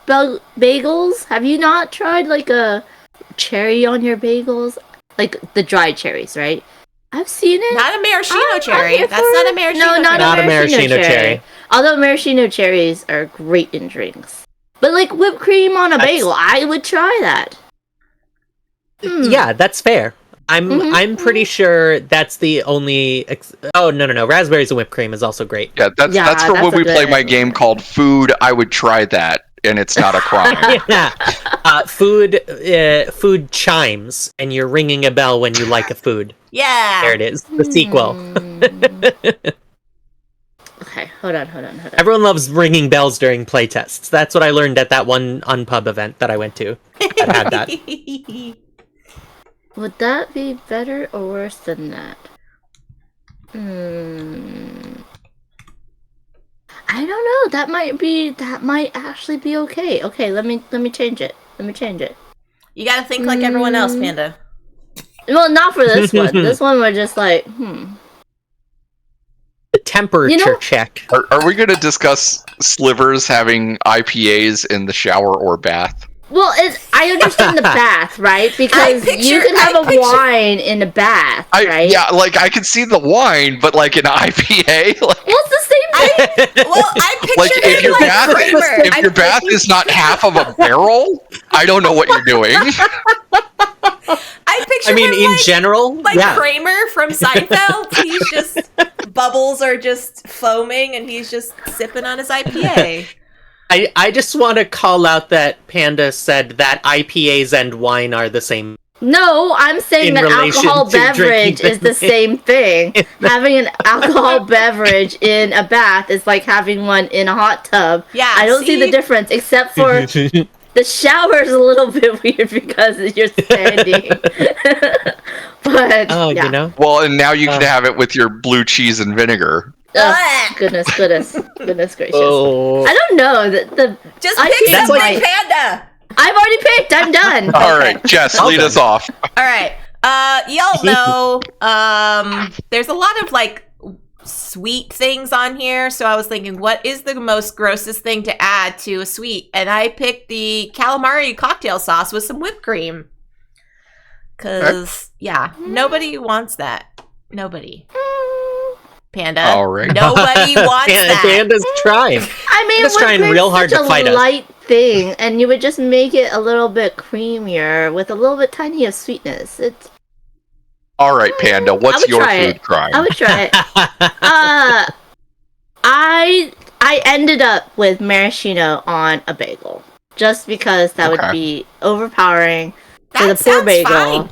bagels. Have you not tried a cherry on your bagels? Like the dried cherries, right? I've seen it. Not a maraschino cherry. That's not a maraschino cherry. No, not a maraschino cherry. Although maraschino cherries are great in drinks. But whipped cream on a bagel, I would try that. Yeah, that's fair. I'm pretty sure that's the only. Oh no! Raspberries and whipped cream is also great. Yeah, that's for when we play my game called Food. I would try that, and it's not a crime. Food chimes, and you're ringing a bell when you like a food. Yeah, there it is. The sequel. Okay, hold on. Everyone loves ringing bells during playtests. That's what I learned at that one Unpub event that I went to. That had that. Would that be better or worse than that? I don't know. That might actually be okay. Okay, let me change it. You gotta think like everyone else, Panda. Well, not for this one. This one we're just like, The temperature You know- check. Are we going to discuss Slivers having IPAs in the shower or bath? Well, I understand the bath, right? Because you can have a wine in a bath, right? Yeah, like I can see the wine, but like an IPA, like, Well, it's the same thing. Well, I pictured like if it your like bath Kramer. if your bath is not half of a barrel, I don't know what you're doing. I picture I mean, him in like, general, like yeah. Kramer from Seinfeld. He's just bubbles are just foaming, and he's just sipping on his IPA. I just want to call out that Panda said that IPAs and wine are the same. No, I'm saying In that relation alcohol to drinking beverage is the same thing. Having an alcohol beverage in a bath is like having one in a hot tub. Yeah, I don't see the difference, except for the shower is a little bit weird because you're standing. But Oh, yeah. you know? Well, and now you can have it with your blue cheese and vinegar. Oh, goodness gracious. Oh. I don't know. Just I pick think that's something, like- Panda. I've already picked. I'm done. All right, Jess, lead us off. All right. Y'all know, there's a lot of like sweet things on here. So I was thinking, what is the most grossest thing to add to a sweet? And I picked the calamari cocktail sauce with some whipped cream. Cause yeah, nobody wants that. Nobody. Panda. All right. Nobody wants that. Panda's trying. I mean, Just trying whipped real cream's hard such to a fight us. light thing, and you would just make it a little bit creamier with a little bit tiny of sweetness. It's All right, Panda, what's would your try food it. crime? I would try it. I ended up with maraschino on a bagel just because that would Okay. be overpowering for That the poor sounds bagel. fine.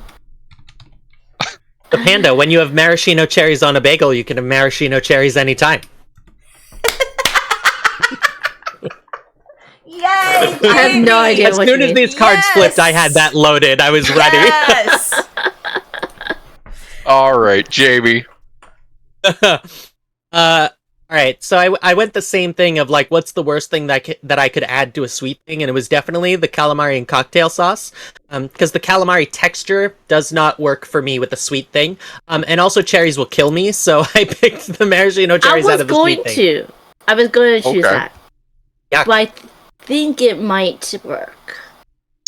The Panda, when you have maraschino cherries on a bagel, you can have maraschino cherries anytime. Yay! I have no Jamie. idea As what soon you as mean. these cards Yes. flipped, I had that loaded. I was ready. Yes. All right, Jamie. All right, so I went the same thing of like, what's the worst thing that I could add to a sweet thing, and it was definitely the calamari and cocktail sauce, because the calamari texture does not work for me with a sweet thing, and also cherries will kill me, so I picked the maraschino I cherries out was of the going sweet thing. to. I was going to choose Okay. that. Yeah. But I think it might work.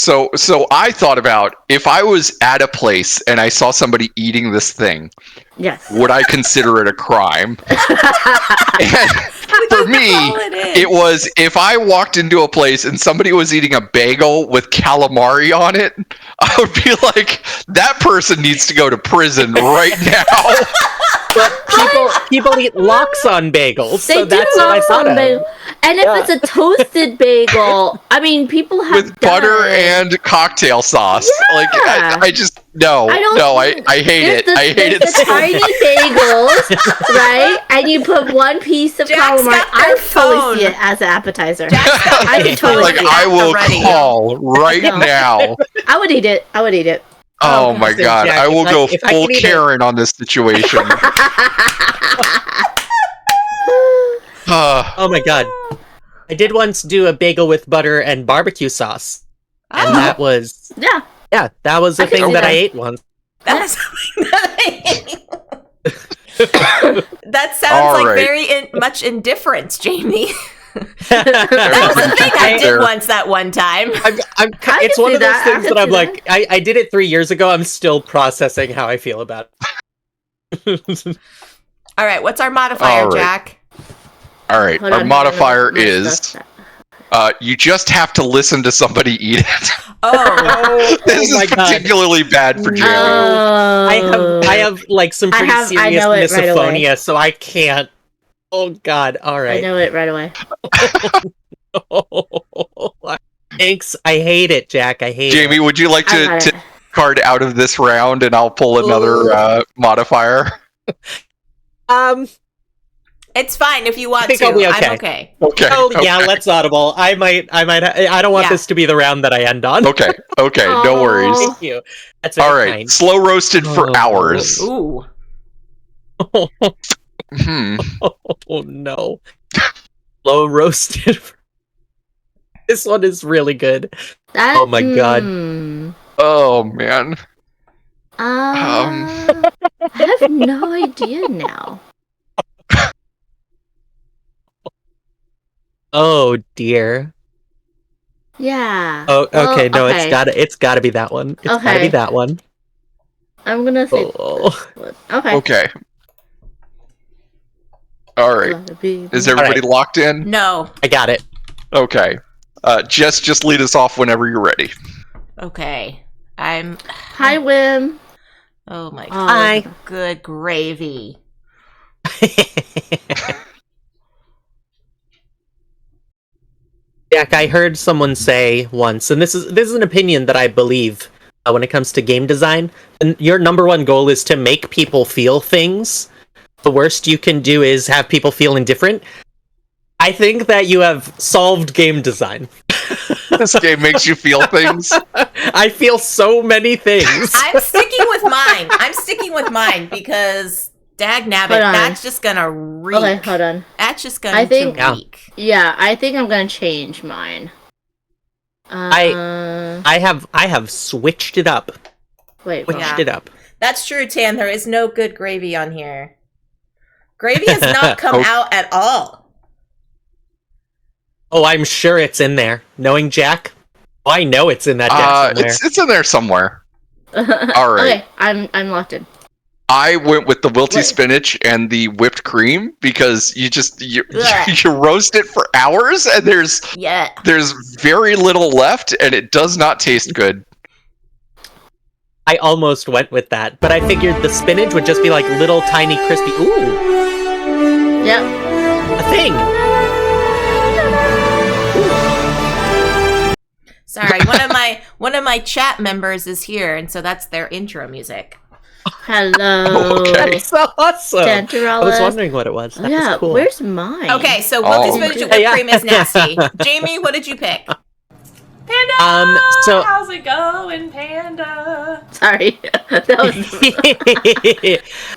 So I thought about if I was at a place and I saw somebody eating this thing, Yes. would I consider it a crime? And for me, Call it in. it was if I walked into a place and somebody was eating a bagel with calamari on it, I would be like, that person needs to go to prison right now. But people eat lox on bagels, They so do that's what I love thought some of. bagel. And if it's a toasted bagel, I mean, people have With butter done- and cocktail sauce. Like Yeah. I just no, I don't- no, I hate There's it. the, I hate there's it the so tiny much. bagels, right? And you put one piece of Jack's calamari. got I their would totally phone. see it as an appetizer. Jack's got I their could totally Like see phone it. I at will the ready. call right No. now. I would eat it. I would eat it. Oh, Oh, my listen, god, Jack, I will if I- go if I full could eat it- Karen on this situation. Oh my god. I did once do a bagel with butter and barbecue sauce, and Oh, that was Yeah. that was I a can thing see that I that. ate once. that's that sounds All like right. very much indifference, Jamie. That was the thing I did Fair. once that one time. It's can one see of those that. I things can that I'm see like, I did it 3 years ago. I'm still processing how I feel about it. All right, what's our modifier, All right. Jack? All right, Hold our on, modifier my is stuff. you just have to listen to somebody eat it. Oh, This my is God. particularly bad for Jamie. I have like some I pretty have- I serious know it right away. misophonia, so I can't. Oh god, I alright. know it right away. Thanks. I hate it, Jack. I hate Jamie, would you like I to got take it. a card out of this round and I'll pull another modifier? it. it's fine if you want think to. I'll be I'm okay. okay. Okay. Oh yeah, okay. let's audible. I don't want Yeah. this to be the round that I end on. Okay, okay, no Aw. worries. Thank you. That's very All right, kind. slow roasted for Oh. hours. Ooh. Hmm. Oh no. Low roasted. This one is really good. That, Oh my God. mm, Oh man. I have no idea now. Oh dear. Yeah. Oh, Well, okay. No, okay. it's gotta be that one. It's gotta be Okay. that one. I'm gonna say Oh. this one. Okay. Okay. All right. Gotta be Is me. everybody locked in? No. I got it. Okay. Jess, just lead us off whenever you're ready. Okay. Hi, Wim. Oh my Oh, Hi. good gravy. Jack, I heard someone say once, and this is an opinion that I believe when it comes to game design. And your number one goal is to make people feel things. The worst you can do is have people feel indifferent. I think that you have solved game design. This game makes you feel things. I feel so many things. I'm sticking with mine. I'm sticking with mine because dag nabbit, Hold on. that's just gonna reek. Okay, hold on. That's just going I think- to reek. Yeah, I think I'm gonna change mine. I have switched it up. Wait. Switched Yeah. it up. That's true, Tan. There is no good gravy on here. Gravy has not come Oh. out at all. Oh, I'm sure it's in there. Knowing Jack, I know it's in that deck somewhere. It's in there somewhere. All right. Okay, I'm locked in. I went with the wilty Wait. spinach and the whipped cream because you Ugh. you roast it for hours and there's Yeah. very little left and it does not taste good. I almost went with that, but I figured the spinach would just be like little tiny crispy. Ooh, Yep. a thing. Sorry, one of my chat members is here, and so that's their intro music. Hello. Okay. That's so awesome. I was Tantarella. wondering what it was. That Oh, yeah, was cool. where's mine? Okay, so Oh. wilty spinach and whipped Yeah. cream is nasty. Jamie, what did you pick? Panda! So- How's it going, Panda? Sorry. That was.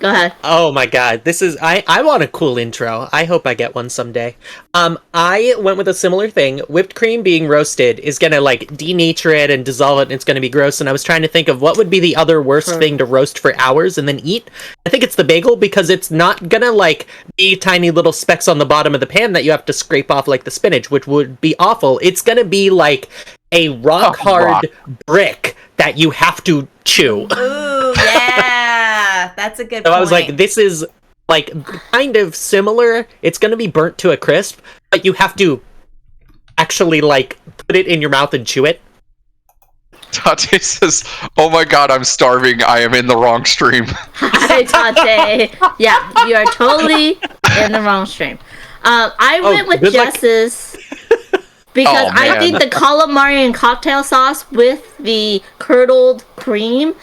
Go ahead. Oh my god, this is I want a cool intro. I hope I get one someday. I went with a similar thing. Whipped cream being roasted is gonna like denature it and dissolve it and it's gonna be gross, and I was trying to think of what would be the other worst thing to roast for hours and then eat. I think it's the bagel because it's not gonna like be tiny little specks on the bottom of the pan that you have to scrape off like the spinach, which would be awful. It's gonna be like a rock hard rock. brick that you have to chew. Ooh, yeah. That's a good So point. I was like, this is like kind of similar. It's going to be burnt to a crisp, but you have to actually like put it in your mouth and chew it. Tate says, "Oh my god, I'm starving. I am in the wrong stream." Hi, Tate. Yeah, you are totally in the wrong stream. I went with good luck. Jess's because Oh, I man. think the calamari and cocktail sauce with the curdled cream,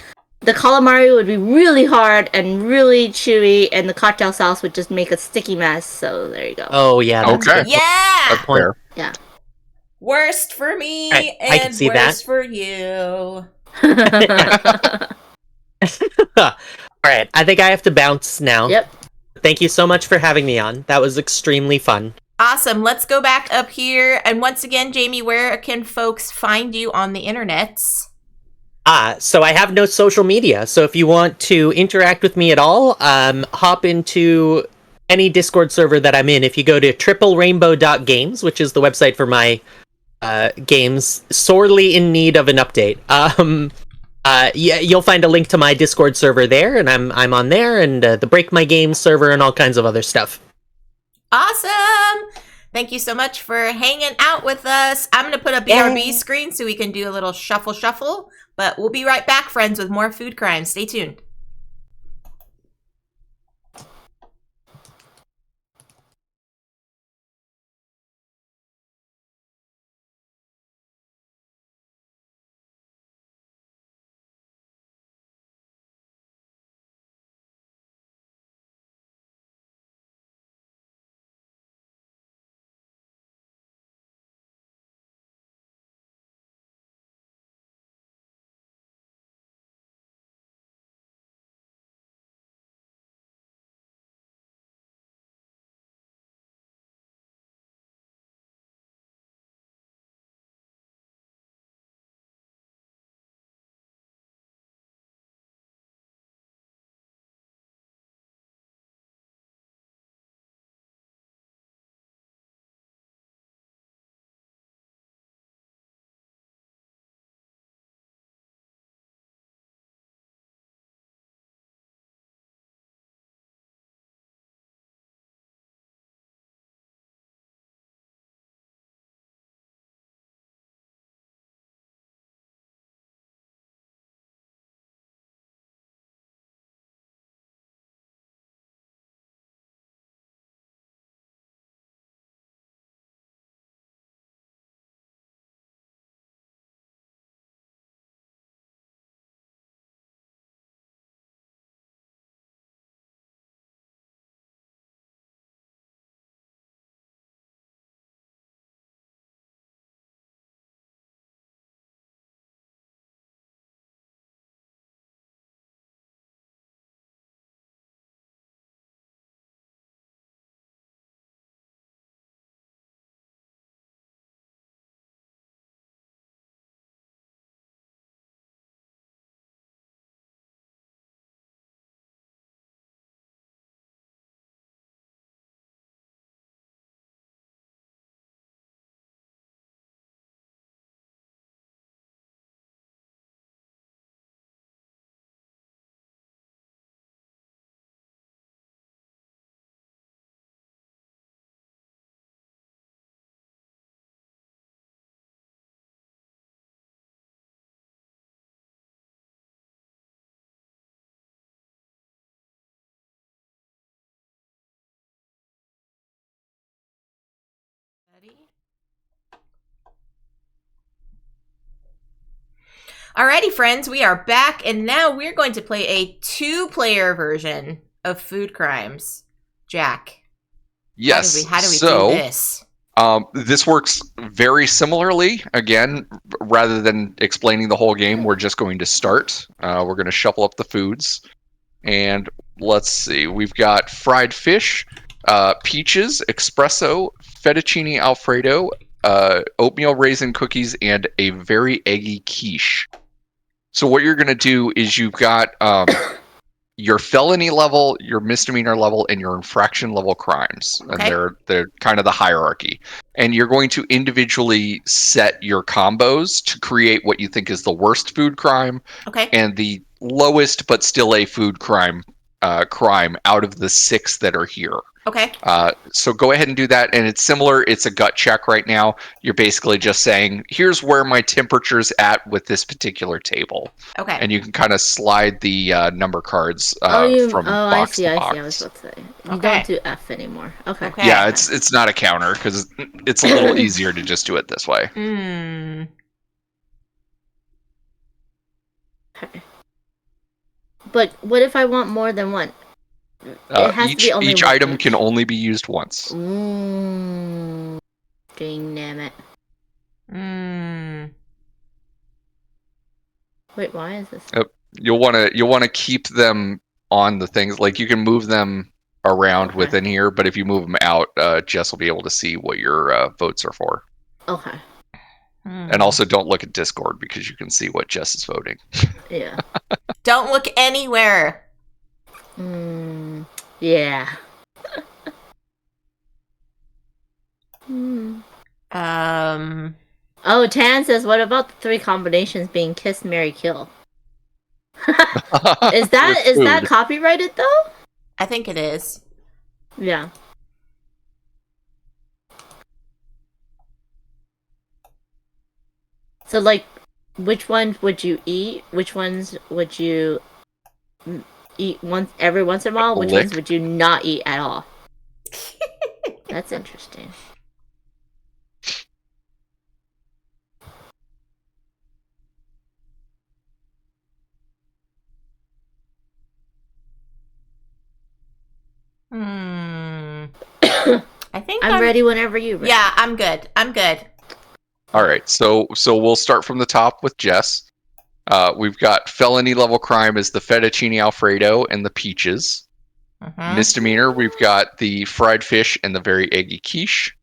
the calamari would be really hard and really chewy, and the cocktail sauce would just make a sticky mess. So there you go. Oh yeah, that's Okay. good. yeah. That's point. fair. Yeah. Worst for me Alright, I and can see worst that. for you. All right, I think I have to bounce now. Yep. Thank you so much for having me on. That was extremely fun. Awesome. Let's go back up here. And once again, Jamie, where can folks find you on the internets? So I have no social media. So if you want to interact with me at all, hop into any Discord server that I'm in. If you go to triplerainbow.games, which is the website for my games, sorely in need of an update. Yeah, you'll find a link to my Discord server there, and I'm on there, and the Break My Games server, and all kinds of other stuff. Awesome. Thank you so much for hanging out with us. I'm going to put a BRB screen so we can do a little shuffle, but we'll be right back, friends, with more food crimes. Stay tuned. Ready? Alrighty, friends, we are back, and now we're going to play a 2-player version of Food Crimes. Jack, Yes. how do we do this? This works very similarly. Again, rather than explaining the whole game, we're just going to start. We're going to shuffle up the foods. And let's see. We've got fried fish, peaches, espresso, fettuccine alfredo, oatmeal raisin cookies, and a very eggy quiche. So what you're going to do is you've got your felony level, your misdemeanor level, and your infraction level crimes. Okay. And they're kind of the hierarchy. And you're going to individually set your combos to create what you think is the worst food crime Okay. and the lowest but still a food crime out of the 6 that are here. Okay. So go ahead and do that. And it's similar. It's a gut check right now. You're basically just saying, here's where my temperature's at with this particular table. Okay. And you can kind of slide the number cards from box to box. I was about to say. You Okay. don't do F anymore. Okay. Yeah, it's not a counter because it's a little easier to just do it this way. Okay. But what if I want more than one? It has to be only Each one item each. can only be used once. Dang damn it. Wait, why is this? You'll want to keep them on the things. Like you can move them around within here, but if you move them out, Jess will be able to see what your votes are for. Okay. And also don't look at Discord because you can see what Jess is voting. Yeah. Don't look anywhere. Yeah. Oh, Tan says, what about the 3 combinations being kiss, marry, kill? Is that copyrighted though? I think it is. Yeah. So, like, which ones would you eat? Which ones would you eat every once in a while? Which ones would you not eat at all? That's interesting. I think I'm ready whenever you're ready. Yeah, I'm good. All right, so we'll start from the top with Jess. We've got felony level crime is the fettuccine alfredo and the peaches. Misdemeanor, we've got the fried fish and the very eggy quiche.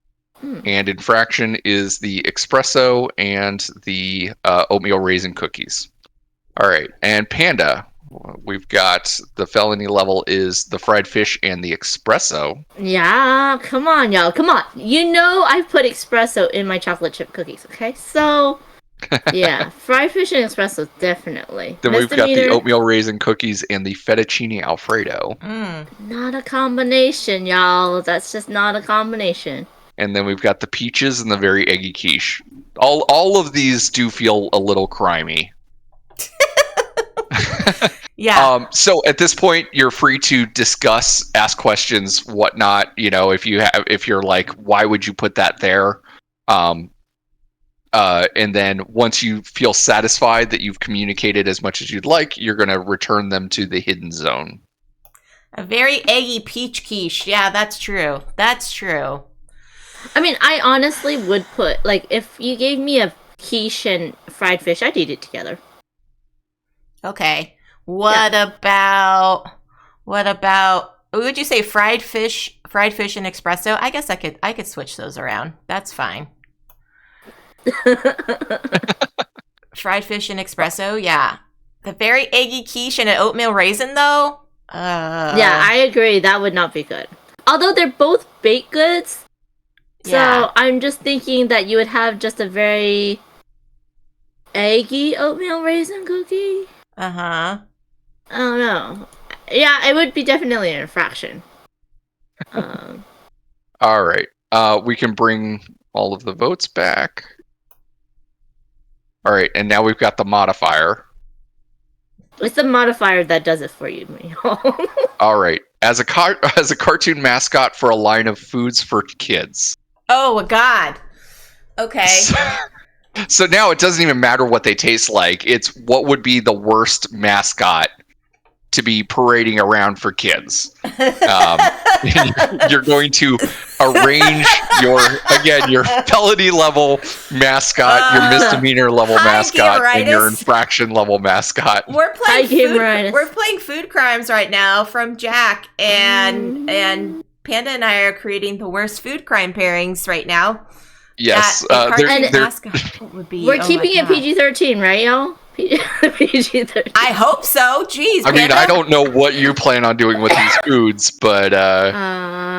And infraction is the espresso and the oatmeal raisin cookies. All right, and Panda, we've got the felony level is the fried fish and the espresso. Yeah, come on, y'all. Come on. You know I put espresso in my chocolate chip cookies, okay? So, yeah, fried fish and espresso, definitely. Then we've got the oatmeal raisin cookies and the fettuccine alfredo. Not a combination, y'all. That's just not a combination. And then we've got the peaches and the very eggy quiche. All of these do feel a little crimey. Yeah. So at this point, you're free to discuss, ask questions, whatnot. You know, if you're like, why would you put that there? And then once you feel satisfied that you've communicated as much as you'd like, you're going to return them to the hidden zone. A very eggy peach quiche. Yeah, that's true. That's true. I mean, I honestly would put, like, if you gave me a quiche and fried fish, I'd eat it together. Okay. What about would you say fried fish and espresso? I guess I could switch those around. That's fine. Fried fish and espresso, yeah. The very eggy quiche and an oatmeal raisin though? Yeah, I agree. That would not be good. Although they're both baked goods. So I'm just thinking that you would have just a very eggy oatmeal raisin cookie. Uh-huh. I don't know. Yeah, it would be definitely an infraction. All right. We can bring all of the votes back. All right, and now we've got the modifier. It's the modifier that does it for you. All right. As a cartoon mascot for a line of foods for kids. Oh, God. Okay. So now it doesn't even matter what they taste like. It's what would be the worst mascot to be parading around for kids. You're going to arrange your felony level mascot, your misdemeanor level mascot, and your infraction level mascot. We're playing food crimes right now from Jack, and Panda and I are creating the worst food crime pairings right now. Yes, mascot would be. We're keeping it PG-13, right, y'all? PG-13. I hope so. Jeez, I mean, I don't know what you plan on doing with these foods, but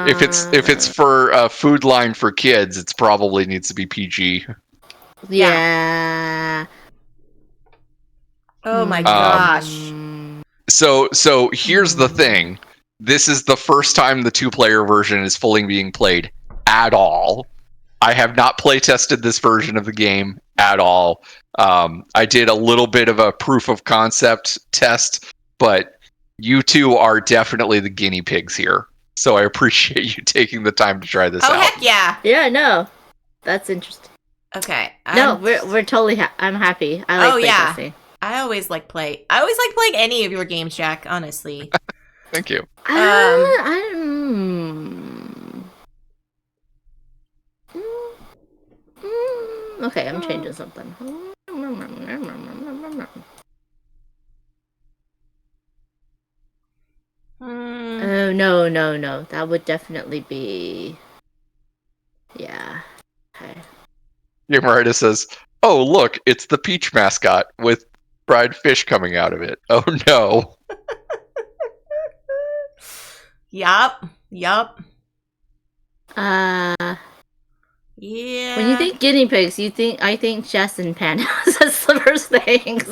if it's for a food line for kids, it probably needs to be PG. Yeah. Oh my gosh. So here's the thing. This is the first time the 2-player version is fully being played at all. I have not play tested this version of the game at all. I did a little bit of a proof of concept test, but you two are definitely the guinea pigs here. So I appreciate you taking the time to try this out. Oh, heck yeah. Yeah, no. That's interesting. Okay. No, we're totally I'm happy. I like playtesting. I always like playing any of your games, Jack, honestly. Thank you. Okay, I'm changing something. Oh, no. That would definitely be... Yeah. Okay. Gamerita says, "Oh, look, it's the Peach mascot with fried fish coming out of it. Oh, no." Yup. Yeah. When you think guinea pigs, I think Jess and Panda says Slivers things.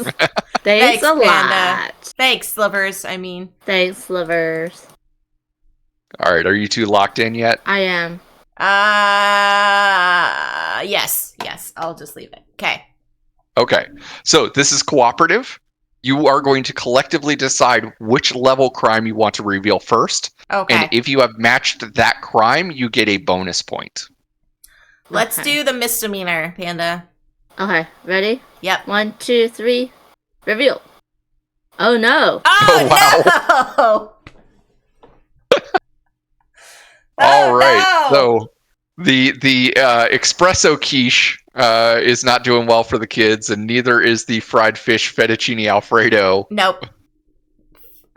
Thanks a Panda. lot. Thanks, Slivers. I mean. Thanks, Slivers. All right, are you two locked in yet? I am. Yes. I'll just leave it. Okay, so this is cooperative. You are going to collectively decide which level crime you want to reveal first. Okay. And if you have matched that crime, you get a bonus point. Let's do the misdemeanor, Panda. Okay, ready? Yep. 1, 2, 3. Reveal. Oh no. Oh, no! All right. So the espresso quiche is not doing well for the kids, and neither is the fried fish fettuccine alfredo. Nope.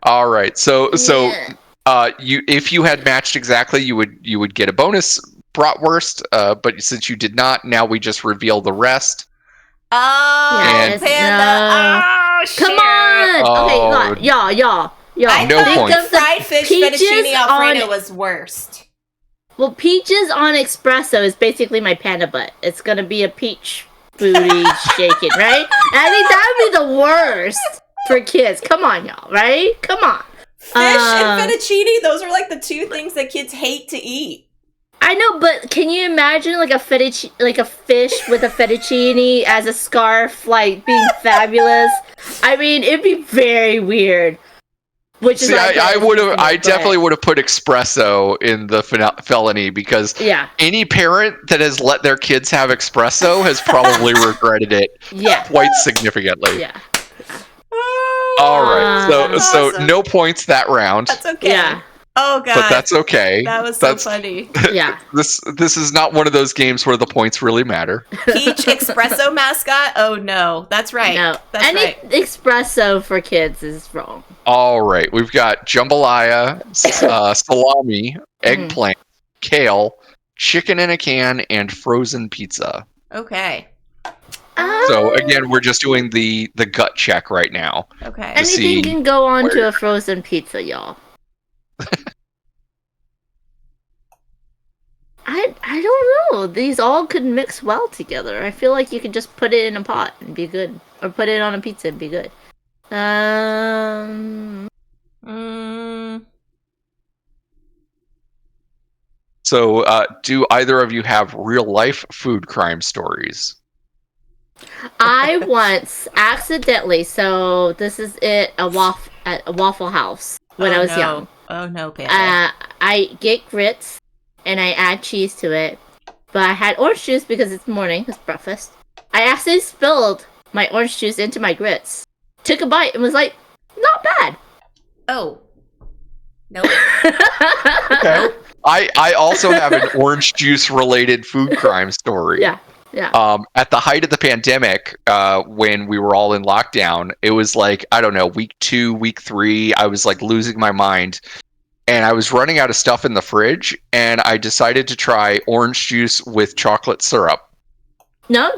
All right. So if you had matched exactly, you would get a bonus bratwurst. But since you did not, now we just reveal the rest. Oh, yes, Panda! no. Oh, Come on! Oh. Okay, y'all. I No thought points. the fried fish Peaches fettuccine alfredo on- was worst. Well, peaches on espresso is basically my panda butt. It's gonna be a peach booty shaking, right? And I think that would be the worst for kids. Come on, y'all, right? Come on. Fish and fettuccine, those are like the two things that kids hate to eat. I know, but can you imagine like a fish with a fettuccine as a scarf, like being fabulous? I mean, it'd be very weird. Which is I definitely would have put espresso in the felony because any parent that has let their kids have espresso has probably regretted it quite significantly. Yeah. All right. So awesome. no points that round. That's okay. Yeah. Oh god. But that's okay. That was so funny. Yeah. This is not one of those games where the points really matter. Peach espresso mascot? Oh no. That's right. No. That's Any right. espresso for kids is wrong. All right. We've got jambalaya, salami, eggplant, kale, chicken in a can, and frozen pizza. Okay. So again, we're just doing the gut check right now. Okay. Anything can go on to a frozen pizza, y'all. I don't know. These all could mix well together. I feel like you could just put it in a pot and be good, or put it on a pizza and be good. So, do either of you have real life food crime stories? I once accidentally, so this is it, at a Waffle House when I was young. Oh no, Panda. I get grits and I add cheese to it, but I had orange juice because it's morning, it's breakfast. I actually spilled my orange juice into my grits. Took a bite and was like, not bad. Oh. Nope. Okay. I also have an orange juice related food crime story. Yeah. At the height of the pandemic, when we were all in lockdown, it was like, I don't know, week 2, week 3, I was like losing my mind. And I was running out of stuff in the fridge, and I decided to try orange juice with chocolate syrup. No,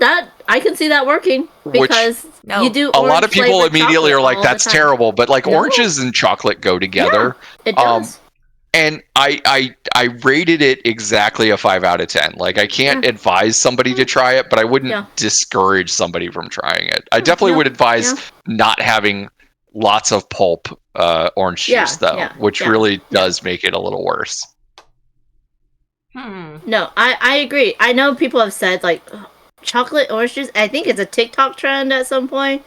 I can see that working because you do. A lot of people immediately are like, "That's terrible," but like No. oranges and chocolate go together. Yeah, it does. And I rated it exactly a 5 out of 10. Like, I can't advise somebody to try it, but I wouldn't discourage somebody from trying it. I definitely would advise not having lots of pulp orange juice though, which really does make it a little worse. No, I agree. I know people have said like chocolate orange juice. I think it's a TikTok trend at some point,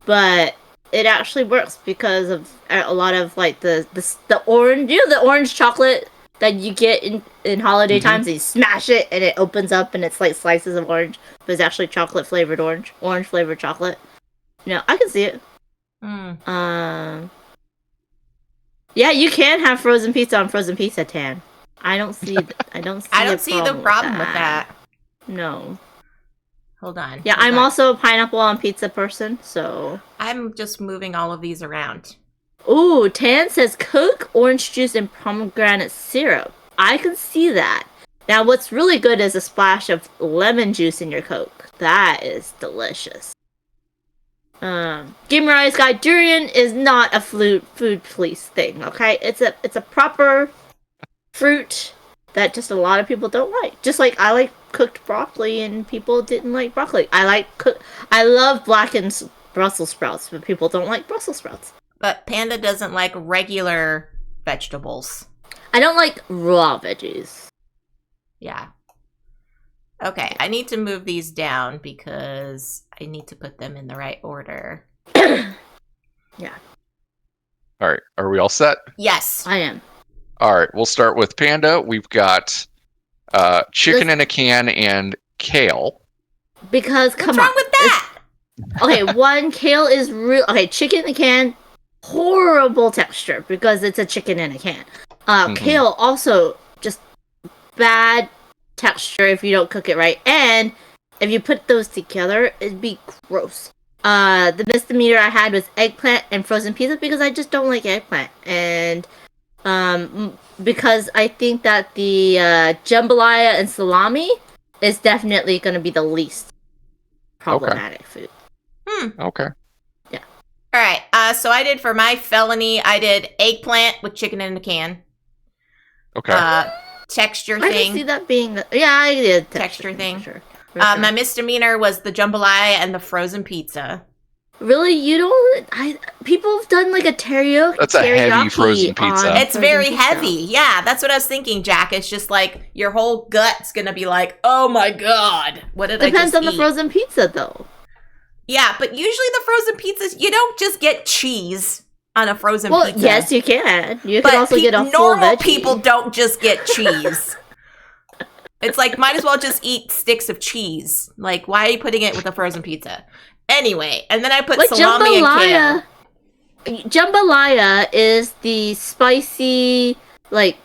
but it actually works because of a lot of like the orange, the orange chocolate that you get in holiday times. And you smash it and it opens up and it's like slices of orange, but it's actually chocolate flavored orange flavored chocolate. No, I can see it. Yeah, you can have frozen pizza on frozen pizza, Tan. I don't see the problem with that. No. Hold on. Yeah, I'm also a pineapple on pizza person, so I'm just moving all of these around. Ooh, Tan says Coke, orange juice, and pomegranate syrup. I can see that. Now, what's really good is a splash of lemon juice in your Coke. That is delicious. Gamer Eyes Guy, durian is not a food police thing, okay? It's a proper fruit that just a lot of people don't like. Just like I like cooked broccoli and people didn't like broccoli. I love blackened Brussels sprouts, but people don't like Brussels sprouts. But Panda doesn't like regular vegetables. I don't like raw veggies. Yeah. Okay, I need to move these down because I need to put them in the right order. Yeah. All right, are we all set? Yes. I am. All right, we'll start with Panda. We've got chicken in a can and kale. Because, What's wrong with that? Okay, kale is real. Okay, chicken in a can, horrible texture because it's a chicken in a can. Kale also just bad texture if you don't cook it right, and if you put those together, it'd be gross. The misdemeanor I had was eggplant and frozen pizza because I just don't like eggplant, and because I think that the jambalaya and salami is definitely going to be the least problematic food. Okay. Yeah. All right. So I did for my felony. I did eggplant with chicken in a can. Okay. Texture I thing. can see that being I did Texture thing. Sure. My misdemeanor was the jambalaya and the frozen pizza. Really, you don't? People have done like a teriyaki. That's a heavy frozen pizza. It's very heavy. Yeah, that's what I was thinking, Jack. It's just like your whole gut's gonna be like, oh my god, what did I just Depends on the eat? frozen pizza, though. Yeah, but usually the frozen pizzas, you don't just get cheese on a frozen pizza. Well, yes, you can. You can also get a full normal veggie. people don't just get cheese. It's like, might as well just eat sticks of cheese. Like, why are you putting it with a frozen pizza? Anyway, and then I put salami and kale. Jambalaya is the spicy, like,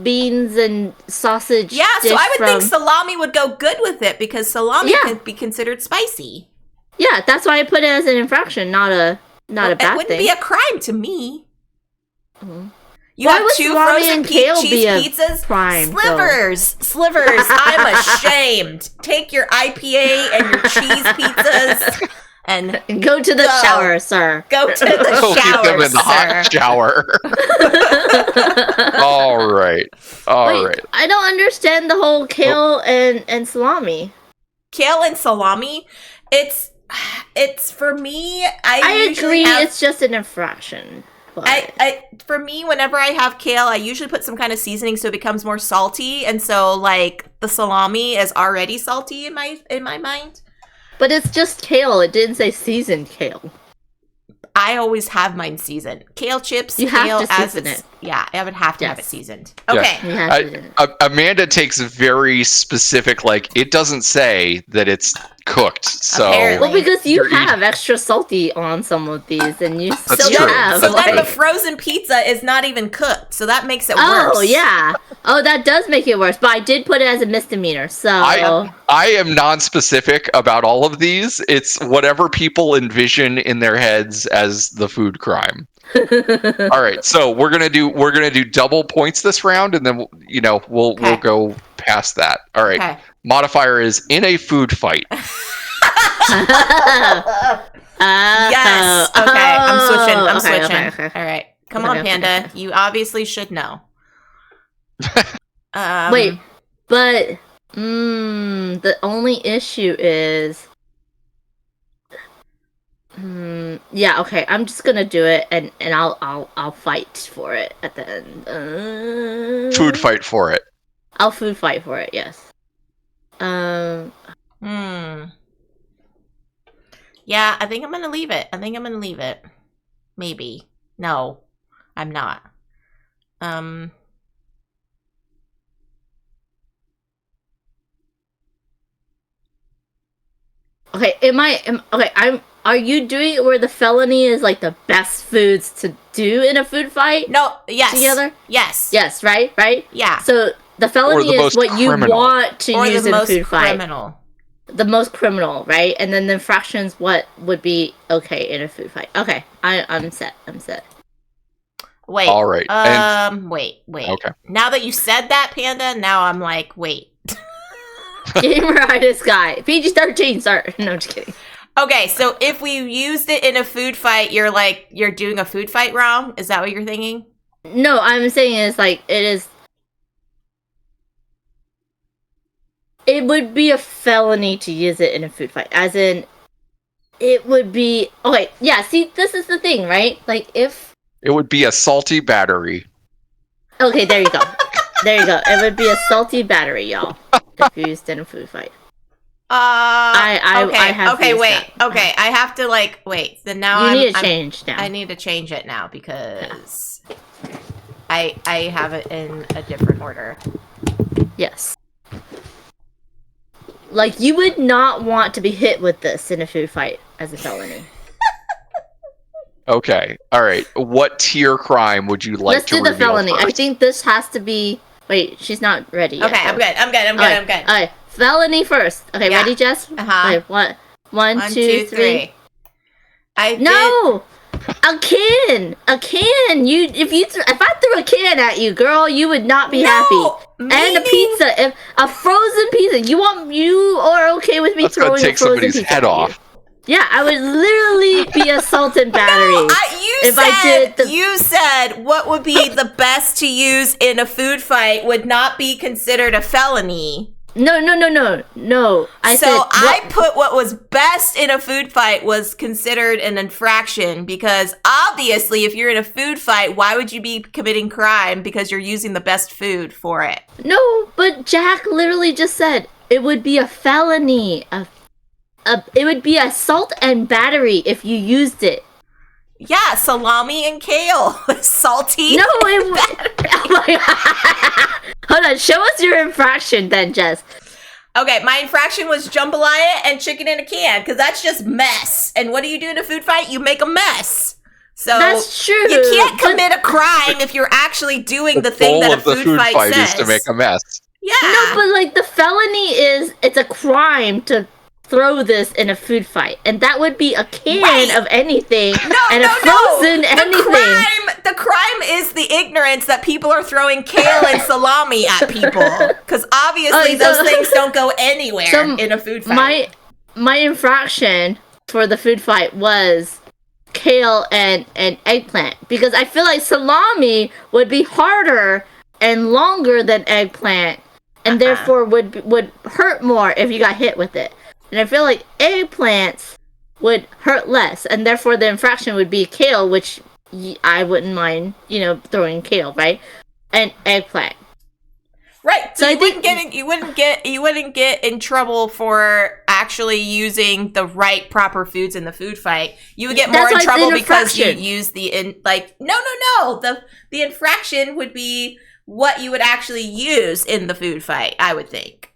beans and sausage. Yeah, so dish I would think from- salami would go good with it because salami can be considered spicy. Yeah, that's why I put it as an infraction, not a bad thing. It wouldn't be a crime to me. Mhm. You Why have would 2 salami frozen and kale cheese be a pizzas. crime, Slivers. I'm ashamed. Take your IPA and your cheese pizzas and Go to the shower, sir. Go to the We'll keep shower, them in the hot shower. All right. Wait, I don't understand the whole kale and salami. Kale and salami. It's for me. I agree. It's just an infraction. But For me, whenever I have kale, I usually put some kind of seasoning so it becomes more salty, and so like the salami is already salty in my mind. But it's just kale. It didn't say seasoned kale. I always have mine seasoned. Kale chips, You kale have to as season it's, it. yeah, I would have to have it Yes. seasoned. Yeah. Okay. You have to do it. Amanda takes very specific, like, it doesn't say that it's cooked. So Apparently. Well, because you You're eating- have extra salty on some of these, and you That's still true. have. So then the like- frozen pizza is not even cooked, so that makes it worse. Oh yeah. Oh, that does make it worse. But I did put it as a misdemeanor. So I am non-specific about all of these. It's whatever people envision in their heads as the food crime. All right, so we're gonna do double points this round, and then we'll Okay. go past that. All right. Okay. Modifier is in a food fight. Yes. Okay. I'm switching. I'm okay, switching. okay. All right. Come Okay, on, okay, Panda. okay. You obviously should know. Wait, but the only issue is, yeah, okay. I'm just gonna do it, and I'll fight for it at the end. Food fight for it. I'll food fight for it. Yes. Yeah, I think I'm gonna leave it. Maybe. No, I'm not. Okay. Are you doing it where the felony is like the best foods to do in a food fight? No. Yes. Together? Yes. Yes. Right. Yeah. So the felony the is most what you criminal. want to Or use the in a most food fight. criminal. The most criminal, right? And then the infractions, what would be okay in a food fight? Okay, I'm set. Wait. All right. Wait. Okay. Now that you said that, Panda, now I'm like, wait. Gameritis guy. PG-13, sorry. No, I'm just kidding. Okay, so if we used it in a food fight, you're doing a food fight wrong? Is that what you're thinking? No, I'm saying is like, it would be a felony to use it in a food fight. As in, it would be... Okay, yeah, see, this is the thing, right? Like, if... It would be a salty battery. Okay, there you go. There you go. It would be a salty battery, y'all. If used in a food fight. I have okay, used wait. that. Okay, I have to wait. Then now You I'm, need to I'm- change now. I need to change it now because I have it in a different order. Yes. Like, you would not want to be hit with this in a food fight as a felony. Okay. All right. What tier crime would you like Let's to do the reveal felony. I first? think this has to be... Wait, she's not ready yet. Okay, I'm good. Alright, felony first. Okay, Yeah. Ready, Jess? Uh-huh. Okay, one, 1, 2, 3. No! A can! If I threw a can at you, girl, you would not be happy. And a pizza. If a frozen pizza. You are okay with me That's gonna throwing take a frozen somebody's pizza head at you. off. Yeah, I would literally be assault and battery. You said what would be the best to use in a food fight would not be considered a felony. No. I put what was best in a food fight was considered an infraction because obviously if you're in a food fight, why would you be committing crime because you're using the best food for it? No, but Jack literally just said it would be a felony. It would be assault and battery if you used it. Yeah, salami and kale. Salty. No, it would. Oh my God. Hold on, show us your infraction then, Jess. Okay, my infraction was jambalaya and chicken in a can because that's just mess. And what do you do in a food fight? You make a mess. So That's true. you can't commit a crime if you're actually doing the thing goal that a of the food fight says. is to make a mess. Yeah. No, but like the felony is it's a crime to throw this in a food fight, and that would be a can of anything and a frozen anything. The crime is the ignorance that people are throwing kale and salami at people because obviously those things don't go anywhere in a food fight. My infraction for the food fight was kale and eggplant because I feel like salami would be harder and longer than eggplant, and therefore would hurt more if you got hit with it. And I feel like eggplants would hurt less, and therefore the infraction would be kale, which I wouldn't mind, throwing kale, right? And eggplant. Right. So, So I you wouldn't get in trouble for actually using the right proper foods in the food fight. You would get more That's in why it's trouble an because you infraction. use no. The infraction would be what you would actually use in the food fight, I would think.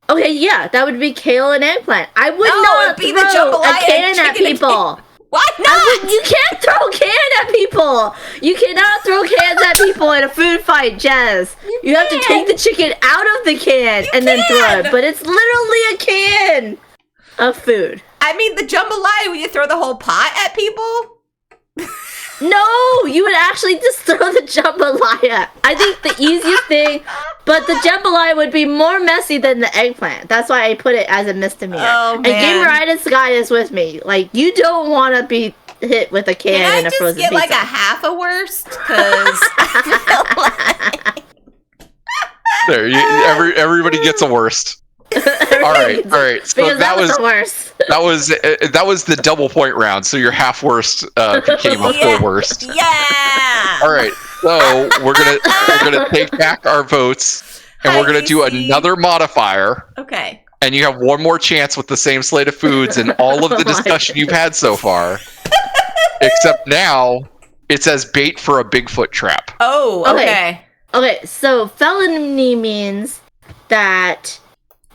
Okay, yeah, that would be kale and eggplant. I would No, not it'd be the throw a jambalaya can at chicken and people. Why not? You can't throw can at people. You cannot throw cans at people in a food fight, Jess. You have to take the chicken out of the can and then throw it. But it's literally a can of food. I mean, the jambalaya, would you throw the whole pot at people? No, you would actually just throw the jambalaya. I think the easiest thing, but the jambalaya would be more messy than the eggplant. That's why I put it as a misdemeanor. Oh, And man. Gameritis guy is with me. Like, you don't want to be hit with a can Can and I a just frozen get pizza. like a half a worst? Because I feel like... There, everybody gets a worst. All right. So Because that was the worst. that was the double point round. So your half worst became a full worst. Yeah. All right. So we're gonna take back our votes, and we're gonna do Hi, DC. another modifier. Okay. And you have one more chance with the same slate of foods and all of the Oh my discussion you've had so far. Except now it's as bait for a Bigfoot trap. Oh, okay. Okay, so felony means that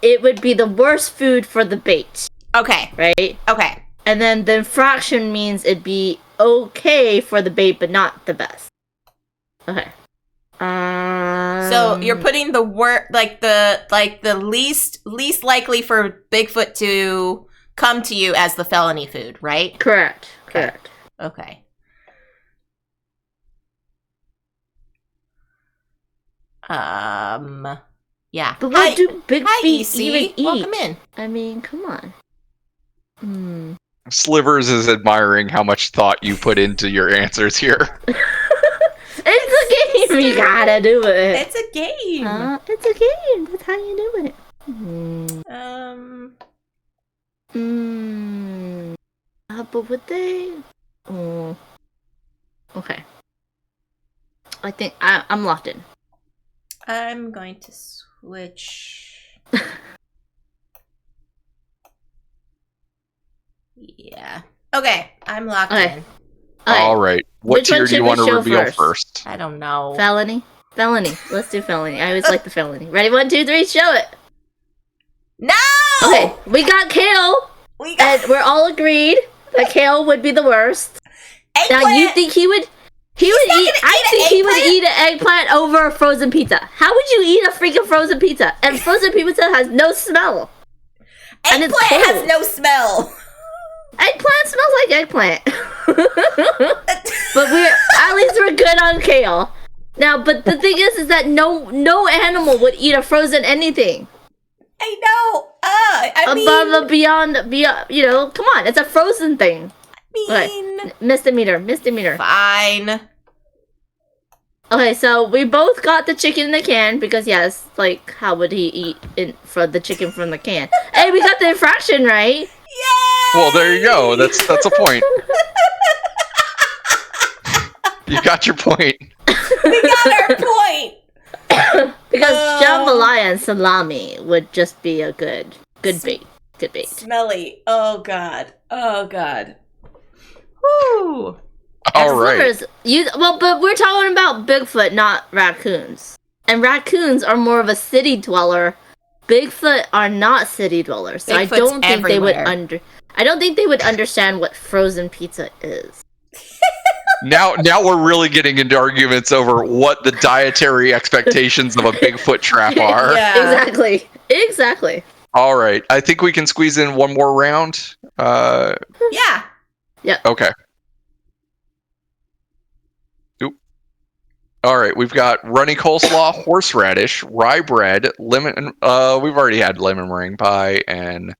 it would be the worst food for the bait, Okay. right? Okay. And then the infraction means it'd be okay for the bait, but not the best. Okay. So you're putting the the least likely for Bigfoot to come to you as the felony food, right? Correct. Okay. Correct. Okay. Yeah. But what do big Hi, feet EC. even eat? Welcome in. I mean, come on. Slivers is admiring how much thought you put into your answers here. It's a game. You gotta do it. It's a game. It's a game. That's how you do it. But would they? Okay. I think I'm locked in. I'm going to switch. Yeah. Okay, I'm locked in. All right. What Which one tier do you should want we to show reveal first? I don't know. Felony. Let's do felony. I always like the felony. Ready? 1, 2, 3. Show it. No. Okay, we got kale, and we're all agreed that kale would be the worst. Eggplant. Now you think he would? He would not eat. gonna I eat an think he would eggplant? eat an eggplant over a frozen pizza. How would you eat a freaking frozen pizza? And frozen pizza has no smell. And it's Eggplant has cold. no smell. Eggplant smells like eggplant. But at least we're good on kale. Now, but the thing is that no animal would eat a frozen anything. I know. I mean, Above and beyond, you know, come on, it's a frozen thing. mean, Misdemeanor. fine. Okay, so we both got the chicken in the can because yes, like how would he eat the chicken from the can? Hey, we got the infraction right. Yay! Well, there you go. That's a point. You got your point. We got our point. Because jambalaya and salami would just be a good bait. Good bait. Smelly. Oh god. Woo. All right. Slivers, but we're talking about Bigfoot, not raccoons. And raccoons are more of a city dweller. Bigfoot are not city dwellers, so Bigfoot's I don't think everywhere. I don't think they would understand what frozen pizza is. Now we're really getting into arguments over what the dietary expectations of a Bigfoot trap are. Yeah. Exactly. All right. I think we can squeeze in one more round. Yeah. Okay. Oop. All right. We've got runny coleslaw, horseradish, rye bread, lemon. We've already had lemon meringue pie, and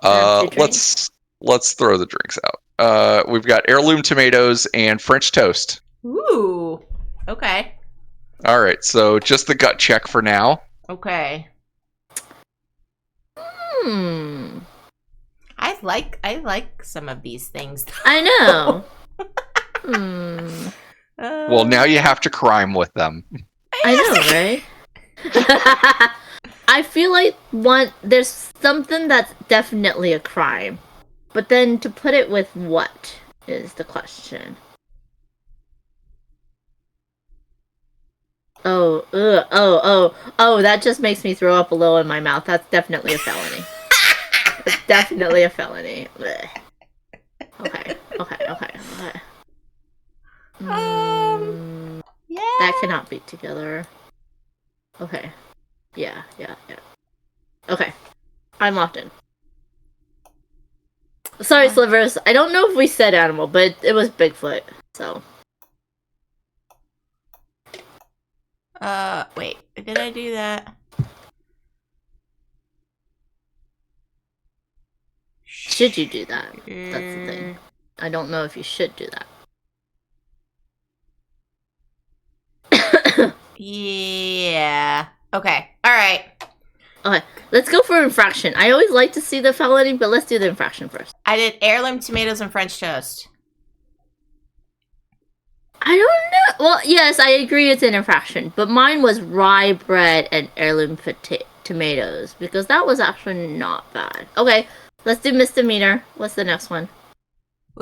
let's throw the drinks out. We've got heirloom tomatoes and French toast. Ooh. Okay. All right. So just the gut check for now. Okay. I like some of these things. I know. Well, now you have to crime with them. I know, right? I feel like there's something that's definitely a crime. But then to put it with what is the question. Oh, that just makes me throw up a little in my mouth. That's definitely a felony. It's definitely a felony. Blech. Okay. Yeah. That cannot be together. Okay. Yeah. Okay. I'm locked in. Sorry, Slivers. I don't know if we said animal, but it was Bigfoot, so. Wait. Did I do that? Should you do that? That's the thing. I don't know if you should do that. Yeah. Okay. All right. Okay, let's go for infraction. I always like to see the felony, but let's do the infraction first. I did heirloom tomatoes and French toast. I don't know. Well, yes, I agree it's an infraction, but mine was rye bread and heirloom tomatoes because that was actually not bad. Okay, let's do misdemeanor. What's the next one?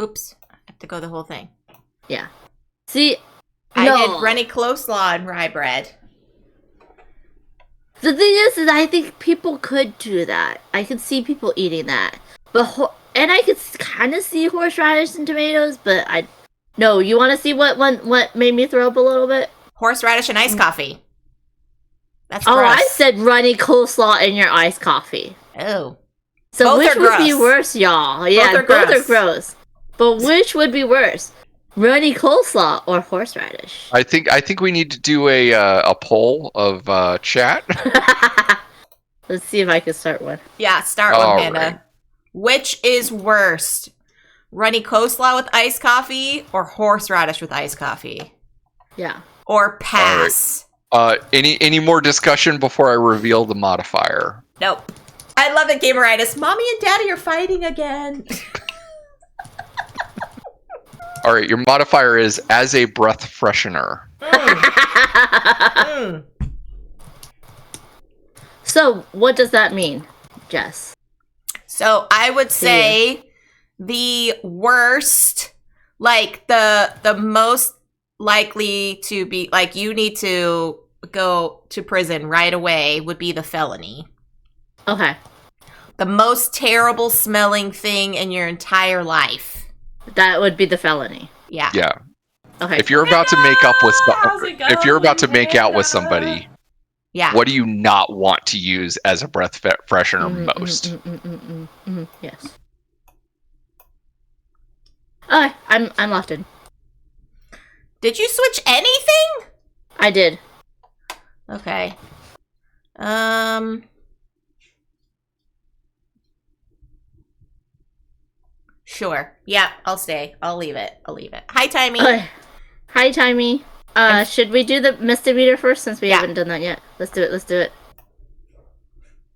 Oops. I have to go the whole thing. Yeah. See, I no. did Rennie coleslaw and rye bread. The thing is I think people could do that. I could see people eating that. But and I could kind of see horseradish and tomatoes, but no, you want to see what made me throw up a little bit? Horseradish and iced coffee. That's Oh, gross. I said runny coleslaw in your iced coffee. Oh. So Both which are would be gross. worse, y'all? Yeah, Both are both are gross. But which would be worse? Runny coleslaw or horseradish? I think we need to do a poll of chat. Let's see if I can start one. Yeah, start All one, Panda. right. Which is worst? Runny coleslaw with iced coffee or horseradish with iced coffee? Yeah. Or pass? Any more discussion before I reveal the modifier? Nope. I love it, Gameritis. Mommy and Daddy are fighting again. All right, your modifier is as a breath freshener. Mm. So, what does that mean, Jess? So I would say the worst, like the most likely to be, like you need to go to prison right away would be the felony. Okay. The most terrible smelling thing in your entire life. That would be the felony. Yeah. Yeah. Okay. If you're about to make up with How's it if you're about to going, make out with Panda? somebody, Yeah. what do you not want to use as a breath freshener most? Yes. Okay, I'm locked in. Did you switch anything? I did. Okay. Sure. Yeah, I'll stay. I'll leave it. Hi, Timey. Okay. Hi, Timey. Should we do the misdemeanor first since we haven't done that yet? Let's do it.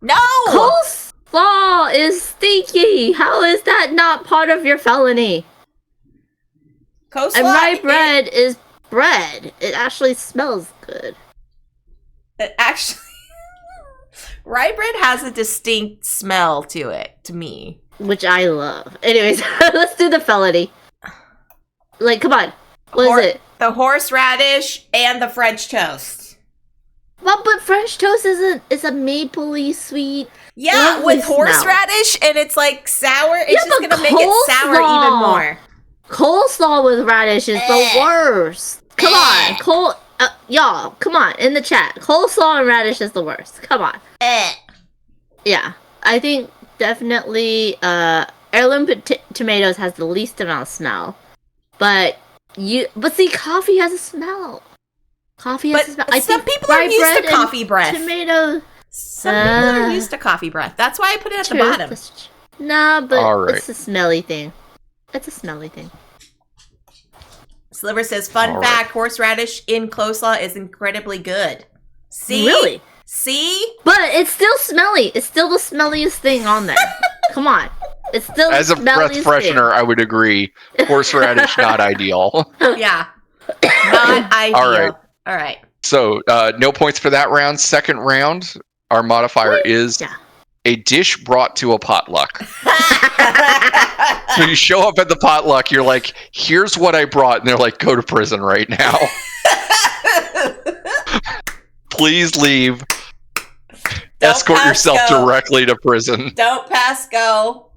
No! Coleslaw is stinky. How is that not part of your felony? Coleslaw And rye bread is bread. It actually smells good. Actually, rye bread has a distinct smell to it, to me. Which I love. Anyways, let's do the felony. Like, come on. What is it? The horseradish and the French toast. Well, but French toast is a mapley sweet. Yeah, lovely with smell. horseradish and it's like sour. It's Yeah, just but gonna make it sour coleslaw. even more. Coleslaw with radish is the worst. Come on, y'all, come on, in the chat. Coleslaw and radish is the worst. Come on. Yeah, I think definitely heirloom tomatoes has the least amount of smell. But see, coffee has a smell. Coffee has a smell. I some think people are rye used bread to coffee breath. Tomato. Some people are used to coffee breath. That's why I put it at the bottom. Nah, but All right. it's a smelly thing. It's a smelly thing. Sliver says, fun All fact, horseradish in coleslaw is incredibly good. See? Really? See? But it's still smelly. It's still the smelliest thing on there. Come on. It's still As the a breath smelliest freshener, I would agree. Horseradish not ideal. Yeah. Not ideal. All right. All right. So no points for that round. Second round, our modifier is a dish brought to a potluck. So you show up at the potluck, you're like, here's what I brought. And they're like, go to prison right now. Please leave. Escort yourself directly to prison. Don't pass go.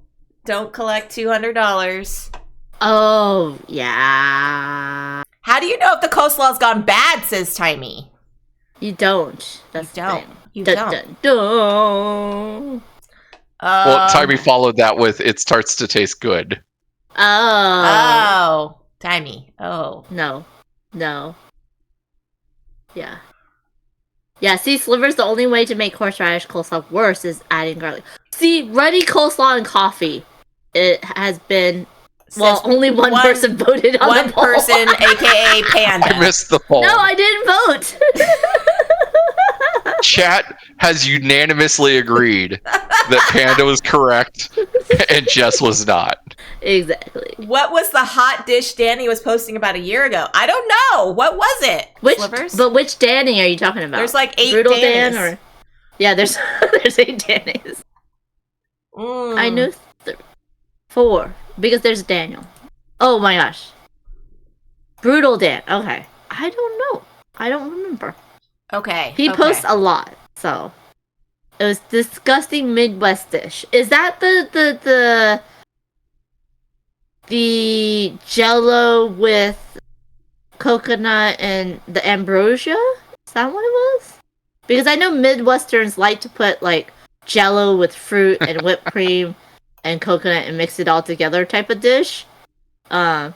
Don't collect $200. Oh, yeah. How do you know if the coleslaw's gone bad, says Timey? You don't. That's You don't. the thing. You Dun, don't. dun, dun. Well, Timey followed that with, it starts to taste good. Oh. Oh. Timey. Oh. No. Yeah. Yeah, see, Sliver's the only way to make horseradish coleslaw worse is adding garlic. See, runny coleslaw and coffee. It has been... Well, only one person voted on the poll. One person, a.k.a. Panda. I missed the poll. No, I didn't vote. Chat has unanimously agreed that Panda was correct and Jess was not. Exactly. What was the hot dish Danny was posting about a year ago? I don't know. What was it? Slivers? But which Danny are you talking about? There's like 8 Brutal Dannys. Dan or... Yeah, there's 8 Dannys. I know 4. Because there's Daniel. Oh my gosh. Brutal Dan. Okay. I don't know. I don't remember. Okay. He posts a lot, so it was disgusting Midwest dish. Is that the Jello with coconut and the ambrosia? Is that what it was? Because I know Midwesterns like to put like Jello with fruit and whipped cream and coconut and mix it all together type of dish. Oh,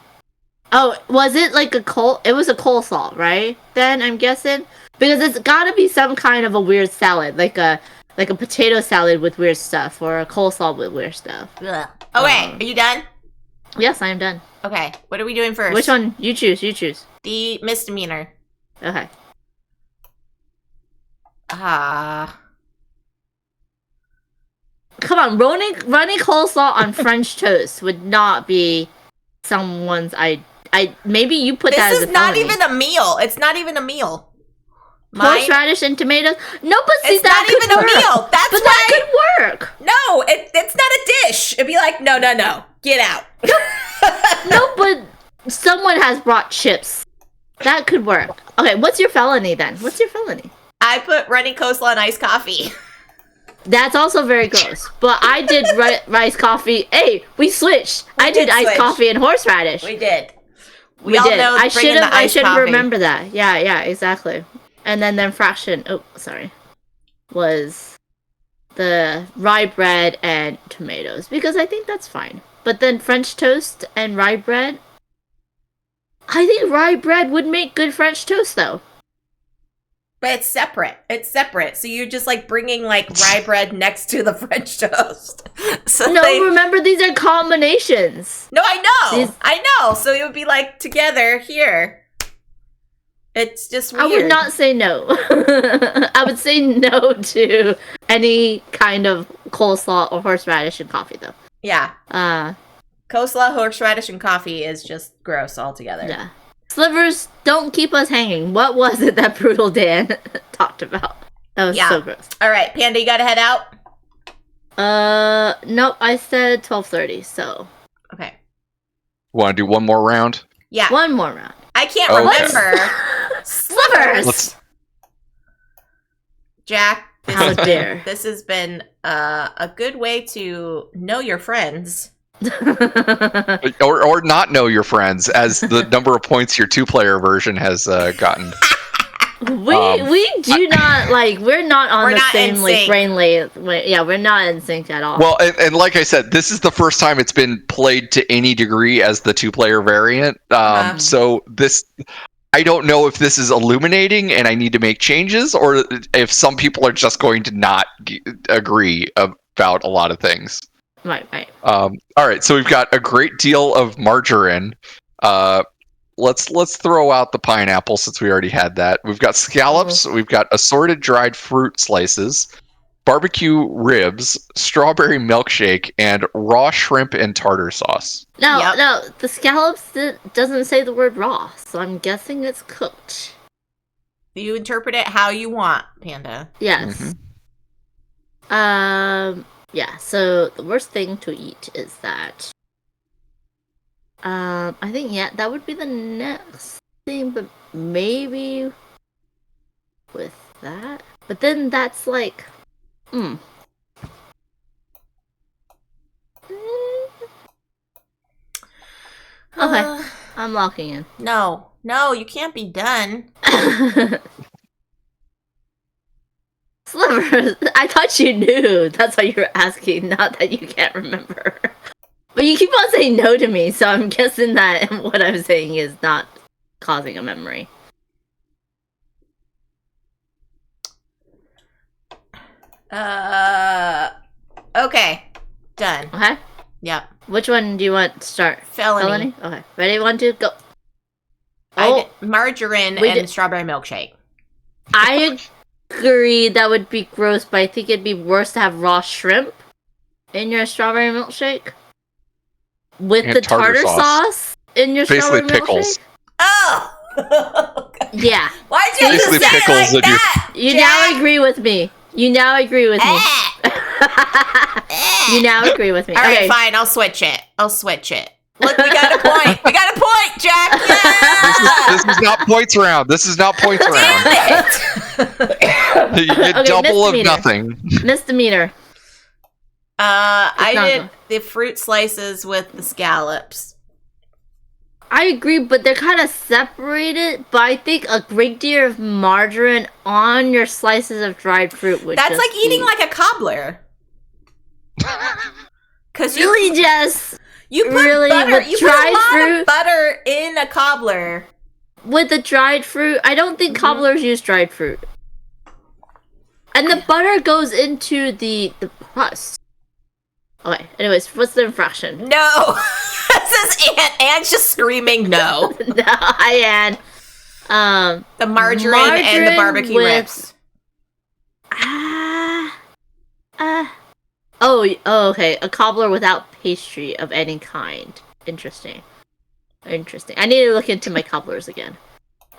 was it like it was a coleslaw, right? Then I'm guessing because it's got to be some kind of a weird salad, like a potato salad with weird stuff or a coleslaw with weird stuff. Ugh. Okay, are you done? Yes, I am done. Okay, what are we doing first? Which one? You choose. The misdemeanor. Okay. Come on, running coleslaw on French toast would not be someone's. Maybe you put that as a This is not felony. even a meal. It's not even a meal. Horseradish and tomatoes. No, but see, It's that not could even work. a meal. That's but why. that could work. No, it's not a dish. It'd be like, no, get out. No, but someone has brought chips. That could work. Okay, what's your felony then? What's your felony? I put runny coleslaw and iced coffee. That's also very gross. But I did rice coffee. Hey, we switched. I did iced switch. coffee and horseradish. We did. We all did. know I bringing the iced should coffee. remember that. Yeah, exactly. And then fraction. Oh, sorry. Was the rye bread and tomatoes because I think that's fine. But then French toast and rye bread. I think rye bread would make good French toast though. But it's separate. So you're just like bringing like rye bread next to the French toast. So No, remember these are combinations. No, I know. So it would be like together here. It's just weird. I would not say no. I would say no to any kind of coleslaw or horseradish and coffee though. Yeah. Coleslaw, horseradish, and coffee is just gross altogether. Yeah. Slivers, don't keep us hanging. What was it that Brutal Dan talked about? That was so gross. All right, Panda, you gotta head out? Nope, I said 12:30, so. Okay. Want to do one more round? Yeah. One more round. I can't Okay. remember. Slivers! Let's- Jack, How dare. this has been a good way to know your friends. Or not know your friends, as the number of points your 2-player version has gotten. We do not, like, we're not on We're the not same, in like, sync. brain lane. Yeah, we're not in sync at all. Well, and like I said, this is the first time it's been played to any degree as the 2-player variant. So this, I don't know if this is illuminating and I need to make changes, or if some people are just going to not agree about a lot of things. Right. All right, so we've got a great deal of margarine. Let's throw out the pineapple since we already had that. We've got scallops. We've got assorted dried fruit slices, barbecue ribs, strawberry milkshake, and raw shrimp and tartar sauce. No, the scallops doesn't say the word raw, so I'm guessing it's cooked. You interpret it how you want, Panda. Yes. Yeah, so the worst thing to eat is that. I think, yeah, that would be the next thing, but maybe with that. But then that's like, Okay, I'm locking in. No, you can't be done. Slivers, I thought you knew. That's why you were asking, not that you can't remember. But you keep on saying no to me, so I'm guessing that what I'm saying is not causing a memory. Okay. Done. Okay? Yep. Which one do you want to start? Felony. Okay. Ready? 1, 2, go. Margarine and strawberry milkshake. I agree that would be gross, but I think it'd be worse to have raw shrimp in your strawberry milkshake. With And the tartar sauce in your Basically strawberry pickles. milkshake? Oh! Yeah. Why'd you Basically say it pickles like in your- that? You Jack? now agree with me. You now agree with me. You now agree with me. All right, Okay. fine. I'll switch it. Look, we got a point. We got a point, Jack. Yeah! This is not points round. This is not points round. Damn it! You get Okay, double of misdemeanor. nothing. Misdemeanor. I not did the fruit slices with the scallops. I agree, but they're kind of separated. But I think a great deal of margarine on your slices of dried fruit would That's just like eating be... like a cobbler. Cause Really, Jess? you put really? butter. With You put a dried lot fruit? of butter in a cobbler. With the dried fruit? I don't think cobblers use dried fruit. And the butter goes into the crust. Okay, anyways, what's the infraction? No, this is Aunt. Aunt's just screaming no. No, I had The margarine and the barbecue with- ribs. Oh, okay. A cobbler without pastry of any kind. Interesting. I need to look into my cobblers again.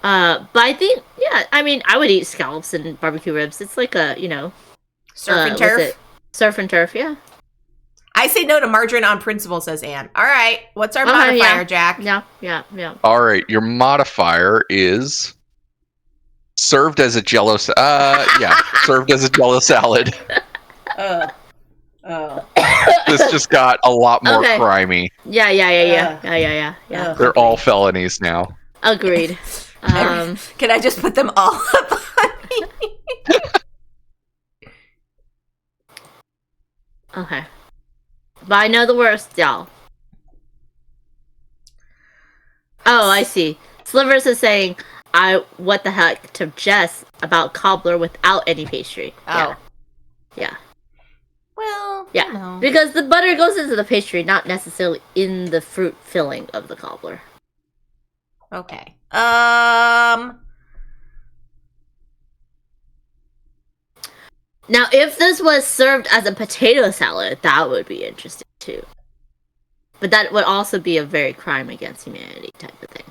But I think, yeah, I mean, I would eat scallops and barbecue ribs. It's like a, Surf and what's turf. it? Surf and turf, yeah. I say no to margarine on principle, says Anne. All right, what's our Okay, modifier, yeah. Jack? Yeah. All right, your modifier is served as a Jello. Served as a Jello salad. This just got a lot more Okay. crimey. Yeah. They're all felonies now. Agreed. Can I just put them all up on me? Okay. But I know the worst, y'all. Oh, I see. Slivers is saying, what the heck to Jess about cobbler without any pastry. Oh. Yeah. Well, Yeah. you know. Because the butter goes into the pastry, not necessarily in the fruit filling of the cobbler. Okay. Now, if this was served as a potato salad, that would be interesting too. But that would also be a very crime against humanity type of thing.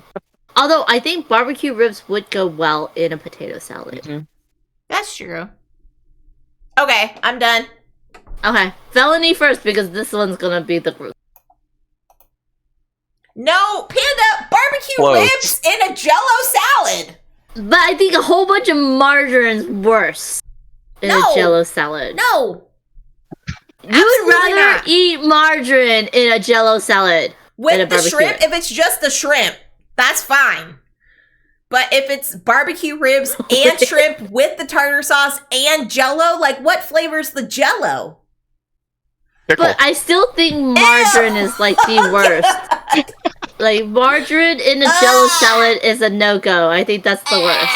Although I think barbecue ribs would go well in a potato salad. That's true. Okay, I'm done. Okay, felony first because this one's gonna be the group. No, Panda, barbecue Close. ribs in a Jello salad. But I think a whole bunch of margarine's worse in No. a Jello salad. No, You absolutely would rather not. eat margarine in a Jello salad than a With the barbecue shrimp, rib. if it's just the shrimp, that's fine. But if it's barbecue ribs and shrimp with the tartar sauce and Jello, like what flavor's the Jello? Pickle. But I still think margarine is like the worst. Like margarine in a Jello salad is a no-go. I think that's the worst.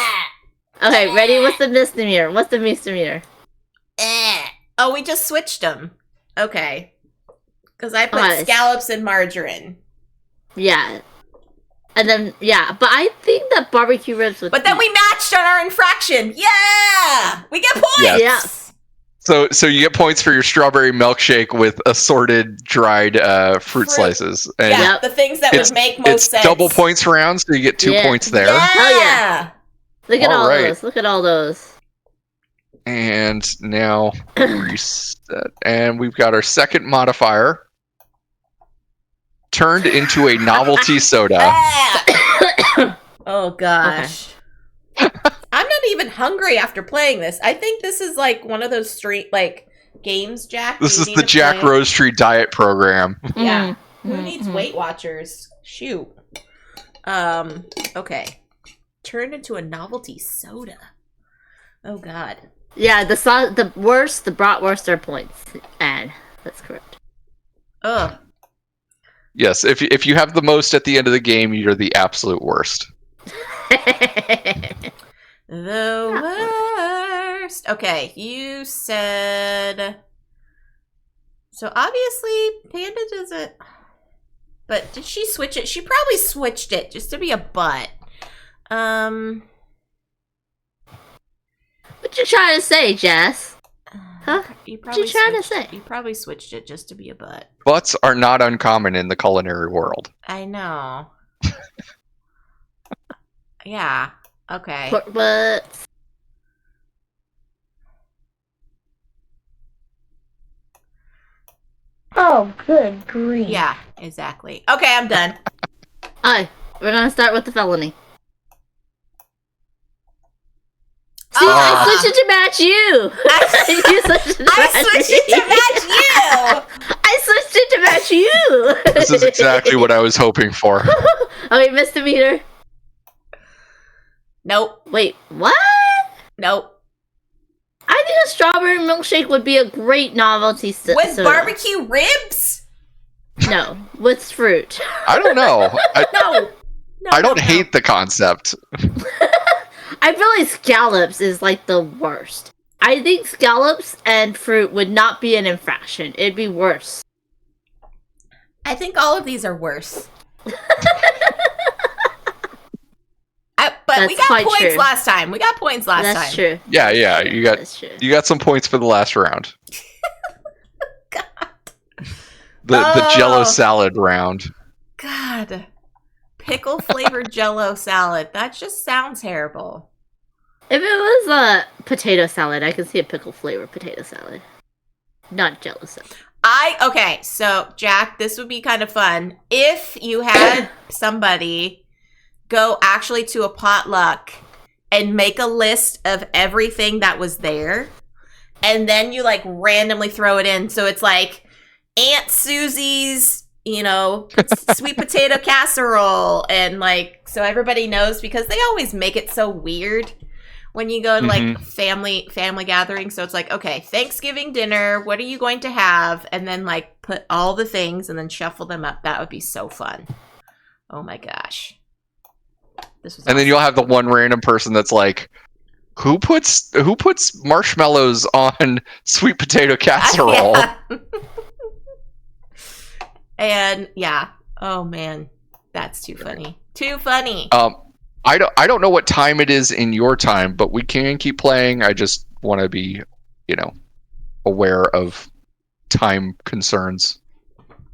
Okay, ready? What's the misdemeanor? What's the misdemeanor? Oh, we just switched them. Okay. Because I put Okay. scallops and margarine. Yeah. And then, yeah, but I think that barbecue ribs would But then we matched on our infraction. Yeah! We get points! Yes. Yeah. So you get points for your strawberry milkshake with assorted dried fruit slices. And Yeah, Yep. the things that It's- would make most it's sense. double points round, so you get 2 Yeah. points there. Yeah! Hell yeah. Look at All all right. those. Look at all those. And now reset. And we've got our second modifier turned into a novelty soda. Oh gosh. I'm not even hungry after playing this. I think this is like one of those games, Jack. This you is need the to Jack play. Rosetree diet program. Yeah. Mhm. Who needs Mhm. Weight Watchers? Shoot. Okay. Turned into a novelty soda. Oh god. Yeah, the bratwurst are points. And that's correct. Ugh. Yes, if you have the most at the end of the game, you're the absolute worst. The worst. Okay, you said. So obviously, Panda doesn't. But did she switch it? She probably switched it just to be a butt. What you trying to say, Jess? Huh? You What you trying to say? You probably switched it just to be a butt. Butts are not uncommon in the culinary world. I know. Yeah. Okay. Pork butts. Oh, good grief. Yeah, exactly. Okay, I'm done. Alright, we're gonna start with the felony. See, Ah. I switched it to match you! You switched it to I switched it to match you! I switched it to match you! This is exactly what I was hoping for. Okay, misdemeanor. Nope. Wait, what? Nope. I think a strawberry milkshake would be a great novelty With soda. barbecue ribs? No, with fruit. I don't know. No. I don't hate the concept. I feel like scallops is like the worst. I think scallops and fruit would not be an infraction. It'd be worse. I think all of these are worse. But we That's got quite points true. last time. We got points last That's time. true. Yeah, That's true. you got some points for the last round. God. Oh. The Jello salad round. God. Pickle flavored jello salad. That just sounds terrible. If it was a potato salad, I could see a pickle flavor potato salad. Not jello salad. Okay, so Jack, this would be kind of fun. If you had somebody go actually to a potluck and make a list of everything that was there, and then you like randomly throw it in. So it's like Aunt Susie's, sweet potato casserole, and like, so everybody knows, because they always make it so weird when you go to like family gathering. So it's like, okay, Thanksgiving dinner, what are you going to have? And then like put all the things and then shuffle them up. That would be so fun. Oh my gosh. This was And then you'll have the one random person that's like, who puts marshmallows on sweet potato casserole? Yeah. And yeah. Oh man. That's too funny. Too funny. I don't know what time it is in your time, but we can keep playing. I just want to be, aware of time concerns.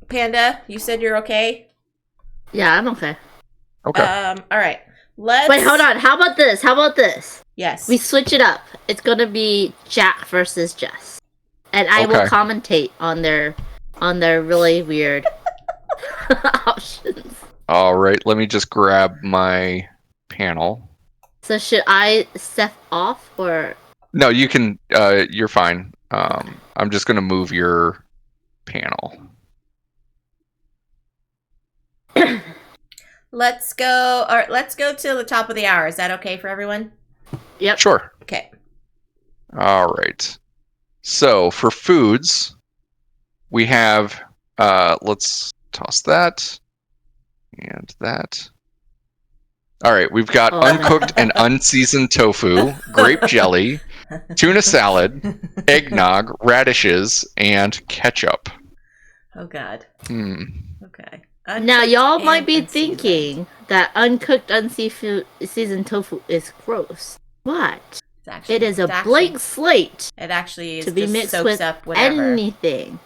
Panda, you said you're okay? Yeah, I'm okay. Okay. All right. Let's Wait, hold on. How about this? Yes. We switch it up. It's gonna be Jack versus Jess, and I will Okay. commentate on their really weird options. All right. Let me just grab my panel. So should I step off or? No, you can. You're fine. I'm just gonna move your panel. Let's go. All right, let's go to the top of the hour. Is that okay for everyone? Yep. Sure. Okay. All right. So for foods, we have. Let's toss that and that. All right, we've got uncooked and unseasoned tofu, grape jelly, tuna salad, eggnog, radishes, and ketchup. Oh God. Okay. Now y'all Uncooked might and be unseasoned. thinking that uncooked, unseasoned tofu is gross, but It's actually, it is a it's actually- blank slate It actually is to be just mixed soaks with up whatever. anything,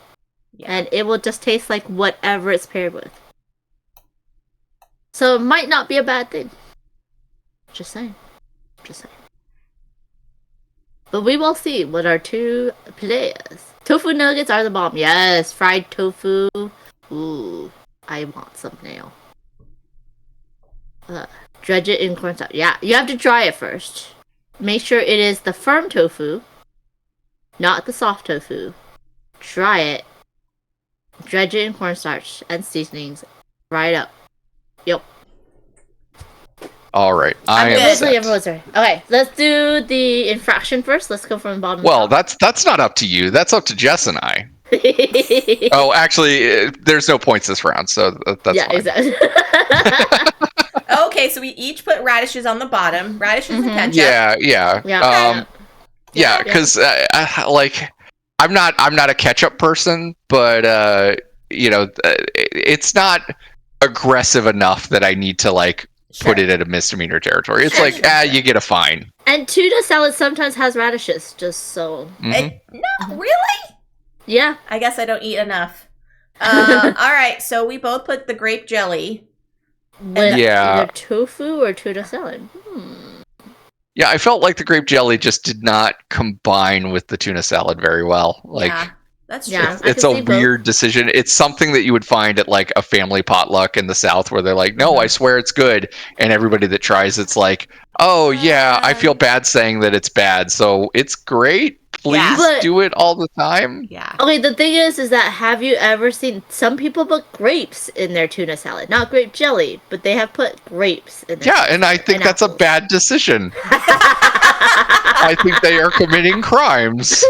Yeah. and it will just taste like whatever it's paired with. So it might not be a bad thing. Just saying. Just saying. But we will see what our two players. Tofu nuggets are the bomb. Yes, fried tofu. Ooh, I want some now. Dredge it in cornstarch. Yeah, you have to try it first. Make sure it is the firm tofu, not the soft tofu. Try it. Dredge it in cornstarch and seasonings. Fry it up. Yep. All right, I am Basically, set. everyone's ready. Okay, let's do the infraction first. Let's go from the bottom. Well, to that's not up to you. That's up to Jess and I. top. Oh, actually, there's no points this round, so that's yeah, fine. exactly. Okay, so we each put radishes on the bottom. Radishes and ketchup. Yeah. Yeah. Because like I'm not a ketchup person, but it's not aggressive enough that I need to like put it at a misdemeanor territory. It's Sure, like sure. you get a fine. And tuna salad sometimes has radishes, just so. Mhm. No, really? Yeah. I guess I don't eat enough. All right, so we both put the grape jelly. With Yeah. either tofu or tuna salad. Yeah, I felt like the grape jelly just did not combine with the tuna salad very well. Like Yeah, that's true. Yeah. I it's can a see both. weird decision. It's something that you would find at like a family potluck in the South where they're like, "No, I swear it's good," and everybody that tries it's like, "Oh yeah, I feel bad saying that it's bad, so it's great. Please Yeah. But- do it all the time." Yeah. Okay, the thing is that have you ever seen some people put grapes in their tuna salad? Not grape jelly, but they have put grapes in their Yeah, tuna and I salad, think that's a apples. bad decision. I think they are committing crimes.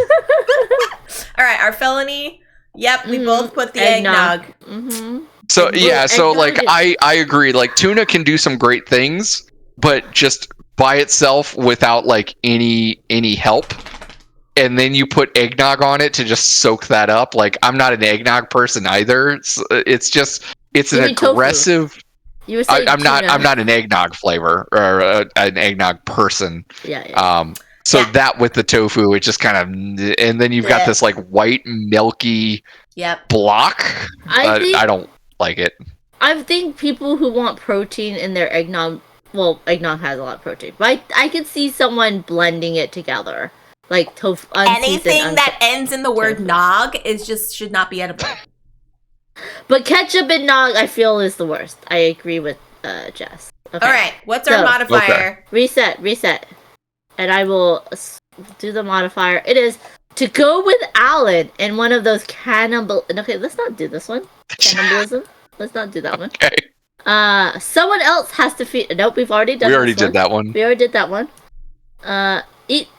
All right, our felony. Yep, we both put the Eggnog. eggnog. Mm-hmm. So yeah, so eggnog like is- I agree. Like tuna can do some great things, but just by itself without like any help. And then you put eggnog on it to just soak that up. Like I'm not an eggnog person either. It's just it's You an mean tofu. aggressive. You were saying I'm not tuna. an eggnog flavor or an eggnog person. Yeah. So Yeah. that with the tofu, it just kind of, and then you've got Blech. this like white milky Yep. block. I think I don't like it. I think people who want protein in their eggnog. Well, eggnog has a lot of protein, but I could see someone blending it together, like tofu. Anything that ends in the word tofu. nog should not be edible. But ketchup and nog, I feel, is the worst. I agree with Jess. Okay. All right, what's our So- modifier? Reset. And I will do the modifier. It is to go with Alan in one of those cannibal. Okay, let's not do this one. Cannibalism. Let's not do that one. Okay. Someone else has to feed. Nope, we've already done. We already this one. did that one. We already did that one.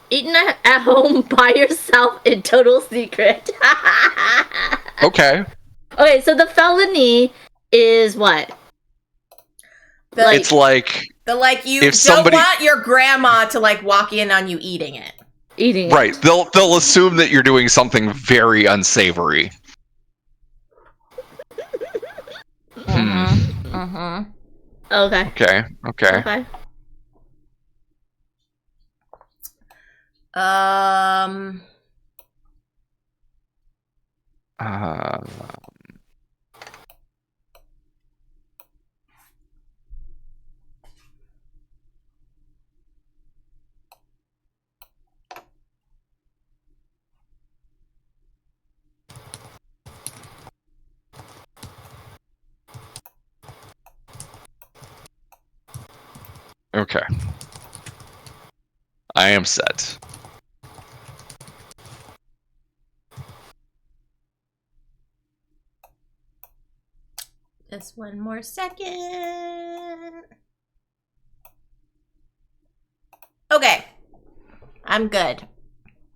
Eating at home by yourself in total secret. Okay. Okay, so the felony is what? It's like You if don't somebody- want your grandma to like walk in on you eating it. Eating. right. They'll assume that you're doing something very unsavory. Mm-hmm. Okay. Okay. Okay. I am set. Just one more second. Okay. I'm good.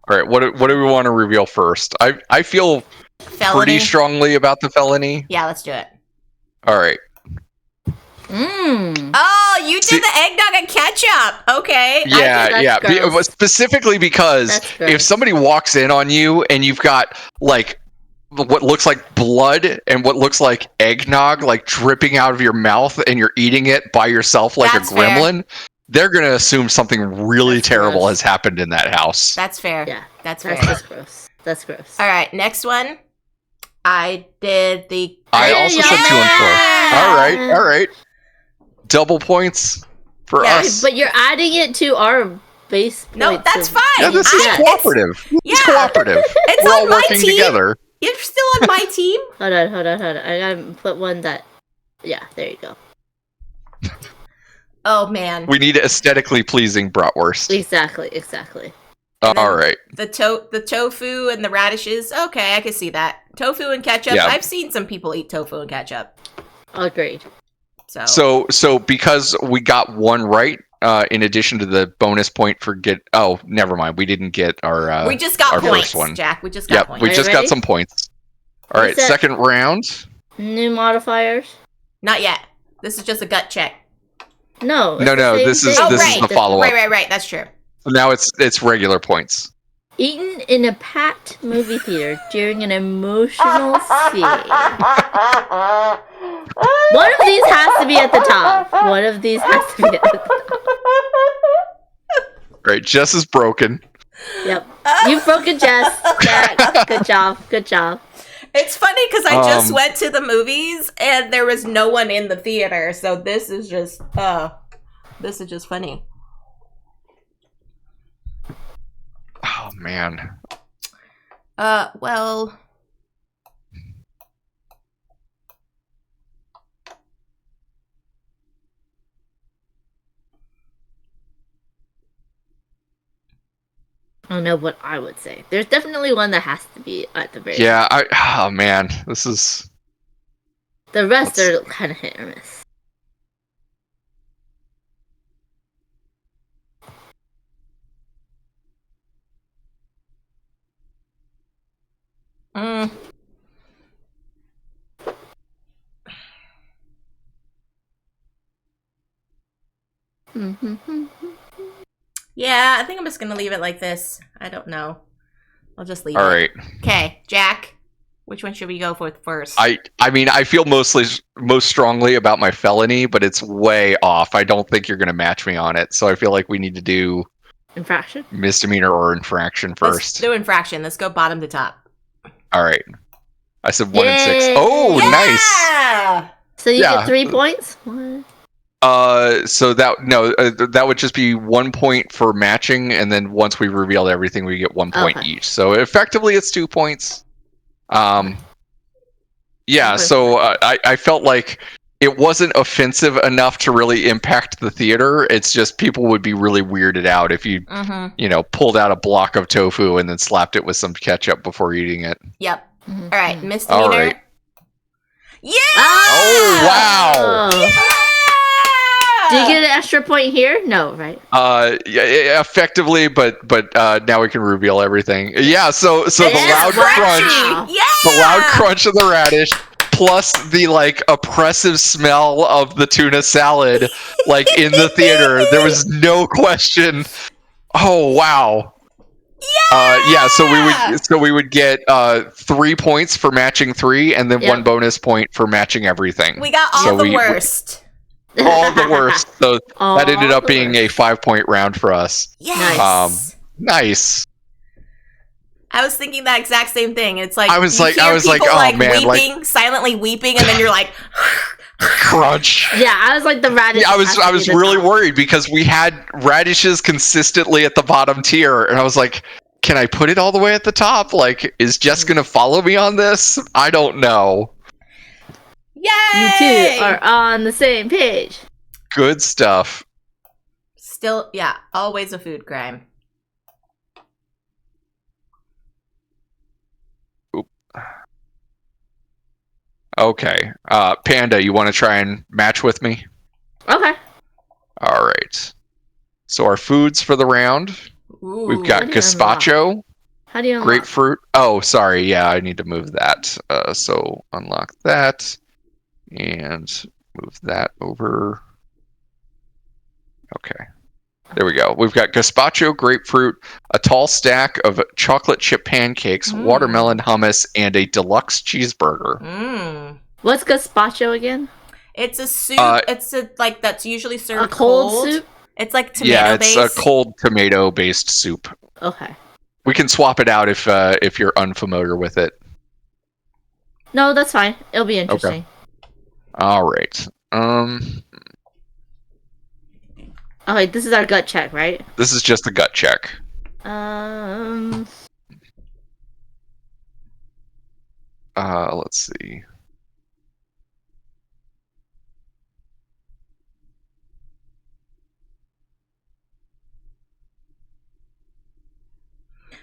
All right. What do we want to reveal first? I feel Felony. pretty strongly about the felony. Yeah, let's do it. All right. Oh, you did the eggnog and ketchup. Okay. Yeah. gross. Specifically because That's gross. if somebody walks in on you and you've got like what looks like blood and what looks like eggnog like dripping out of your mouth and you're eating it by yourself like That's a fair. gremlin, they're going to assume something really That's terrible gross. has happened in that house. That's fair. Yeah, That's fair. that's gross. That's gross. All right, next one. I did the. I also said 2 and 4. Yeah. All right. Double points for Yeah, us. But you're adding it to our base. No, points that's of- fine. Yeah, this is Yes. cooperative. It's Yeah. cooperative. It's We're on all my working team. together. You're still on my team. Hold on. I gotta put one that. Yeah, there you go. Oh man. We need aesthetically pleasing bratwurst. Exactly. And then All right. The tofu and the radishes. Okay, I can see that. Tofu and ketchup. Yeah. I've seen some people eat tofu and ketchup. Agreed. So because we got one right, in addition to the bonus point for never mind. We didn't get our we just got our points, first one. Jack. We just got Yep, points. we Are you just got ready? some points. All right, Reset. second round. New modifiers. Not yet. This is just a gut check. No. it's No, the no, same this is- thing. Oh, this right. is the follow-up. Right. That's true. Now it's regular points. Eaten in a packed movie theater during an emotional scene. One of these has to be at the top. One of these has to be at the top. All right, Jess is broken. Yep. You've broken Jess. Jack. Good job. It's funny because I just Um, went to the movies and there was no one in the theater, so this is just funny. Oh man. Well. I don't know what I would say. There's definitely one that has to be at the very Yeah. Oh man, this is. The rest are kind of hit or miss. Mm. Yeah, I think I'm just gonna leave it like this. I don't know. I'll just leave All it. right. Okay, Jack. Which one should we go for first? I mean, I feel most strongly about my felony, but it's way off. I don't think you're going to match me on it. So I feel like we need to do Infraction? misdemeanor or infraction Let's first. do infraction. Let's go bottom to top. All right. I said 1 and 6. Yay! Oh, nice. Yeah! So you Yeah. get 3 points? What? So that would just be 1 point for matching, and then once we revealed everything, we get 1 point Okay. each. So effectively, it's 2 points. Yeah. Okay. So I felt like it wasn't offensive enough to really impact the theater. It's just people would be really weirded out if you Mm-hmm. pulled out a block of tofu and then slapped it with some ketchup before eating it. Yep. Mhm. All right, misdemeanor. All right. Yeah! Oh, wow. Yeah! Do you get an extra point here? No, right? Yeah, effectively, but now we can reveal everything. Yeah, so the Yes, loud crunchy. crunch, Yeah! the loud crunch of the radish, plus the like oppressive smell of the tuna salad, like in the theater. There was no question. Oh wow. Yeah. So we would get 3 points for matching 3, and then Yep. 1 bonus point for matching everything. We got all So the we- worst. All the worst. So All that ended up the being a worst. 5-point round for us. Yes. Nice. I was thinking that exact same thing. It's like I was you like- hear I was like, people, oh, man, like- weeping, silently weeping, and then you're like, Crunch. Yeah, I was like the radish. Yeah, I has to was be the really top. worried because we had radishes consistently at the bottom tier, and I was like, can I put it all the way at the top? Like, is Jess gonna follow me on this? I don't know. yay! You two are on the same page. Good stuff. Still, yeah, always a food crime. Okay. Panda, you want to try and match with me? Okay. All right. So our foods for the round, Ooh. we've got What do you gazpacho, How do you unlock? grapefruit. Oh, sorry. Yeah, I need to move that. So unlock that and move that over. Okay. There we go. We've got gazpacho, grapefruit, a tall stack of chocolate chip pancakes, Mm. watermelon hummus, and a deluxe cheeseburger. Mm. What's gazpacho again? It's a soup. It's a like that's usually served A cold soup? It's like tomato Yeah, it's based. a cold tomato-based soup. Okay. We can swap it out if you're unfamiliar with it. No, that's fine. It'll be interesting. All right. Oh wait, this is our gut check, right? This is just a gut check. Let's see.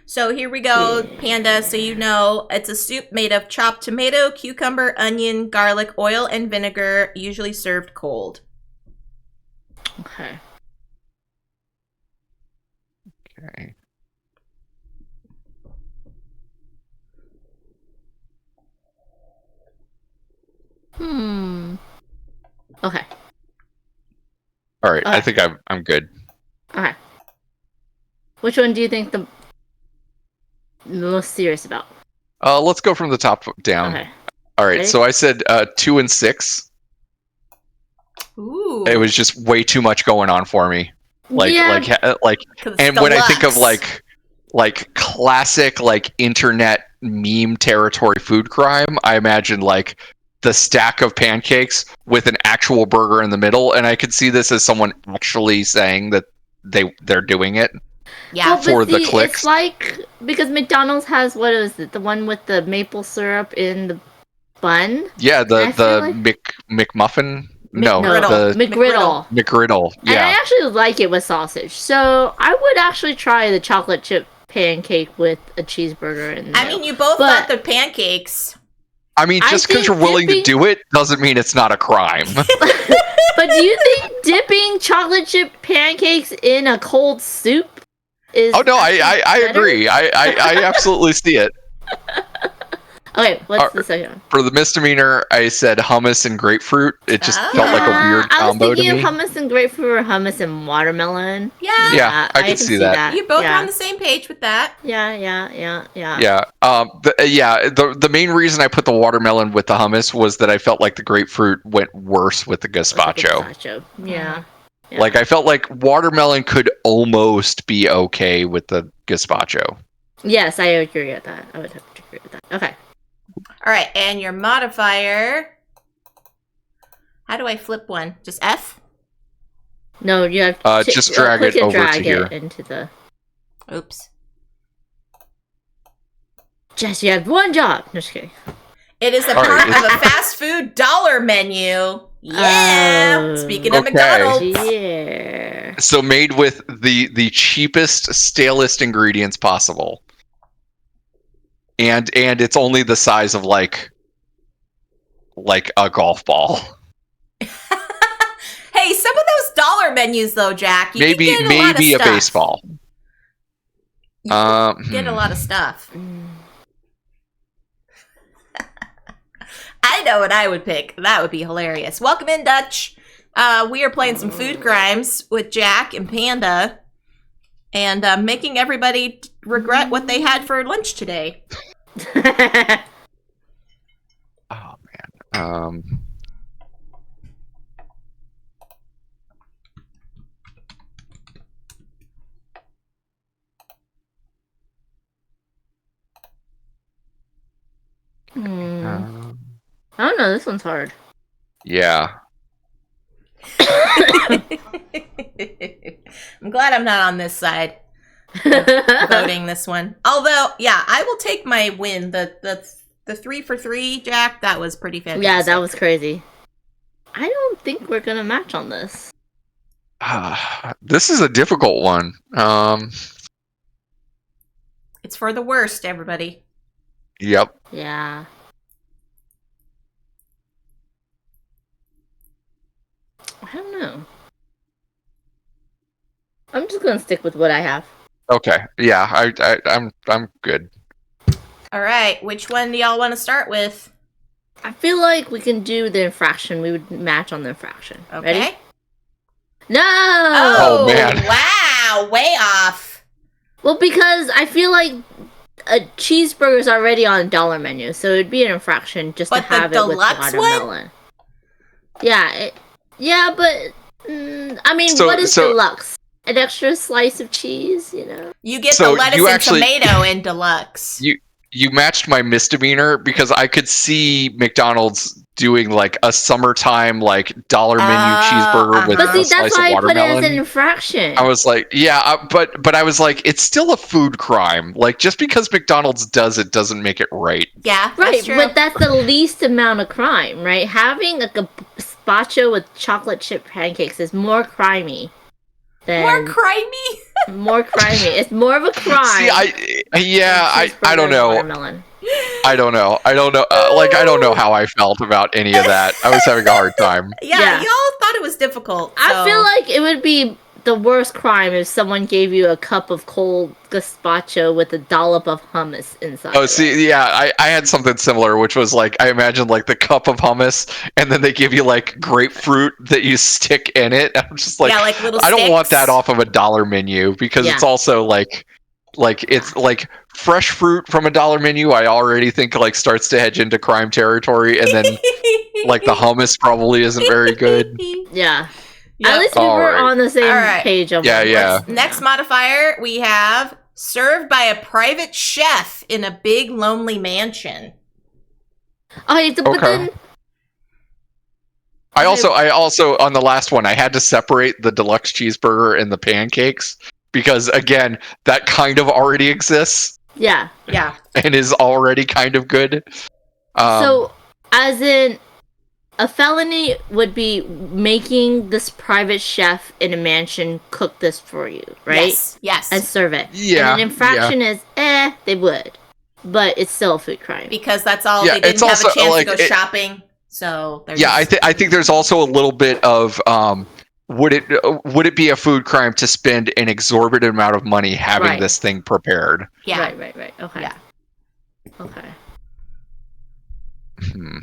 So here we go, Yeah. Panda. So you know it's a soup made of chopped tomato, cucumber, onion, garlic, oil, and vinegar, usually served cold. Okay. Okay. Okay. All right. I Okay. think I'm good. Okay. Which one do you think the most serious about? Let's go from the top down. Okay. All right. Ready? So I said 2 and 6. Ooh. It was just way too much going on for me. Like, Yeah. and when I think of like classic like internet meme territory food crime, I imagine like the stack of pancakes with an actual burger in the middle, and I could see this as someone actually saying that they're doing it. Yeah. Well, for but the see, clicks. it's like because McDonald's has what is it? The one with the maple syrup in the bun. Yeah, the I feel like- McMuffin. No, McGriddle. the McGriddle. McGriddle. And I Yeah. actually like it with sausage, so I would actually try the chocolate chip pancake with a cheeseburger in there. I mean, you both But- got the pancakes. I mean, I just because think you're willing dipping- to do it doesn't mean it's not a crime. But do you think dipping chocolate chip pancakes in a cold soup is? Oh no, I better? agree. I absolutely see it. Okay, what's the second one? For the misdemeanor, I said hummus and grapefruit. It just Oh. felt like a weird I was combo to thinking me. of hummus and grapefruit or hummus and watermelon. Yeah. Yeah, I could see that. You both yeah. are on the same page with that. Yeah. Yeah. The main reason I put the watermelon with the hummus was that I felt like the grapefruit went worse with the gazpacho. Gazpacho. Yeah. Yeah. Like I felt like watermelon could almost be okay with the gazpacho. Yes, I agree with that. I would have to agree with that. Okay. All right, and your modifier. How do I flip one? Just F? No, you have to just drag click it and over drag to here. it into the. Oops. Jess, you have one job. No, just kidding. It is a All part right, of a fast food dollar menu. Yeah. Oh. Speaking of Okay. McDonald's. Yeah. So made with the cheapest, stalest ingredients possible. And it's only the size of like a golf ball. Hey, some of those dollar menus though, Jack. You Maybe can get a lot of a stuff. baseball. You can get a lot of stuff. Mm. I know what I would pick. That would be hilarious. Welcome in, Dutch. We are playing some food crimes with Jack and Panda, and making everybody regret what they had for lunch today. Oh man. I don't know. This one's hard. Yeah. I'm glad I'm not on this side voting this one. Although, yeah, I will take my win. The 3 for 3, Jack. That was pretty fantastic. Yeah, that was crazy. I don't think we're gonna match on this. This is a difficult one. It's for the worst, everybody. Yep. Yeah. I don't know. I'm just gonna stick with what I have. Okay. Yeah. I'm good. All right, which one do y'all want to start with? I feel like we can do the infraction. We would match on the infraction. Okay. Ready? No. Oh, man. Wow, way off. Well, because I feel like a cheeseburger is already on a dollar menu, so it'd be an infraction just But to the have it with deluxe one? watermelon. Yeah. Yeah, but I mean, So- what is so- deluxe? An extra slice of cheese, you know? You get So the lettuce you and actually- tomato in deluxe. you matched my misdemeanor because I could see McDonald's doing like a summertime like dollar menu cheeseburger with But see, a that's slice why of I put it as watermelon. an infraction. I was like, yeah, but I was like, it's still a food crime. Like, just because McDonald's does it doesn't make it right. Yeah, right, that's true. but that's the least amount of crime, right? Having a gazpacho with chocolate chip pancakes is more crimey than More crimey. more crimey. It's more of a crime. See, I don't know. Watermelon. I don't know. I don't know how I felt about any of that. I was having a hard time. Yeah, y'all thought it was difficult. I so- feel like it would be the worst crime if someone gave you a cup of cold gazpacho with a dollop of hummus inside. Oh, of it. see, yeah, I had something similar, which was like, I imagined like the cup of hummus, and then they give you like grapefruit that you stick in it. I'm just like, yeah, like little I don't want sticks. that off of a dollar menu because Yeah. it's also like it's like fresh fruit from a dollar menu. I already think like starts to hedge into crime territory, and then like the hummus probably isn't very good. Yeah. Yep. At least we All were right. on the same All right. page. On Yeah, one. yeah. Next modifier, we have served by a private chef in a big lonely mansion. Okay, but Okay. then I also on the last one I had to separate the deluxe cheeseburger and the pancakes because again that kind of already exists yeah. Yeah. and is already kind of good. So, as in, a felony would be making this private chef in a mansion cook this for you, right? Yes. And serve it. Yeah, And an infraction is, they would. But it's still a food crime. Because that's all. Yeah, They didn't it's have also, a chance like, to go it- shopping. So they're yeah, just- I think there's also a little bit of would it be a food crime to spend an exorbitant amount of money having Right. this thing prepared? yeah. Right. Okay. Yeah. Okay. Hmm.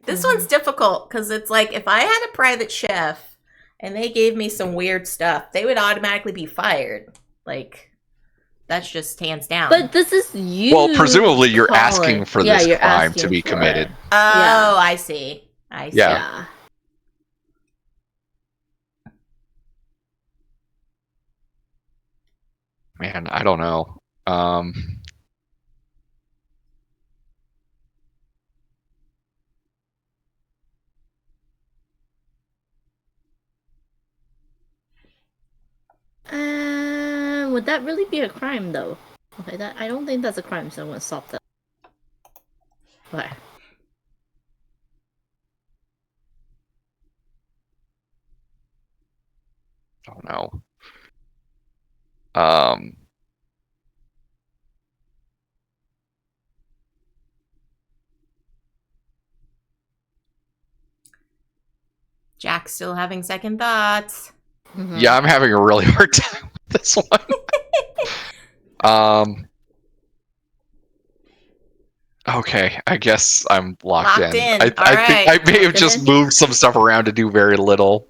This one's difficult because it's like if I had a private chef and they gave me some weird stuff, they would automatically be fired. Like that's just hands down. But this is you. Well, presumably you're calling- asking for Yeah, this you're crime to asking be for committed. it. oh, I see. I see. Yeah. Yeah. Man, I don't know. Would that really be a crime, though? Okay, that I don't think that's a crime, so I'm gonna stop that. Okay. Don't know. Um, Jack's still having second thoughts. Mhm. yeah, I'm having a really hard time with this one. Okay, I guess I'm locked, Locked in. I All think I right. may have Locked just in. moved some stuff around to do very little.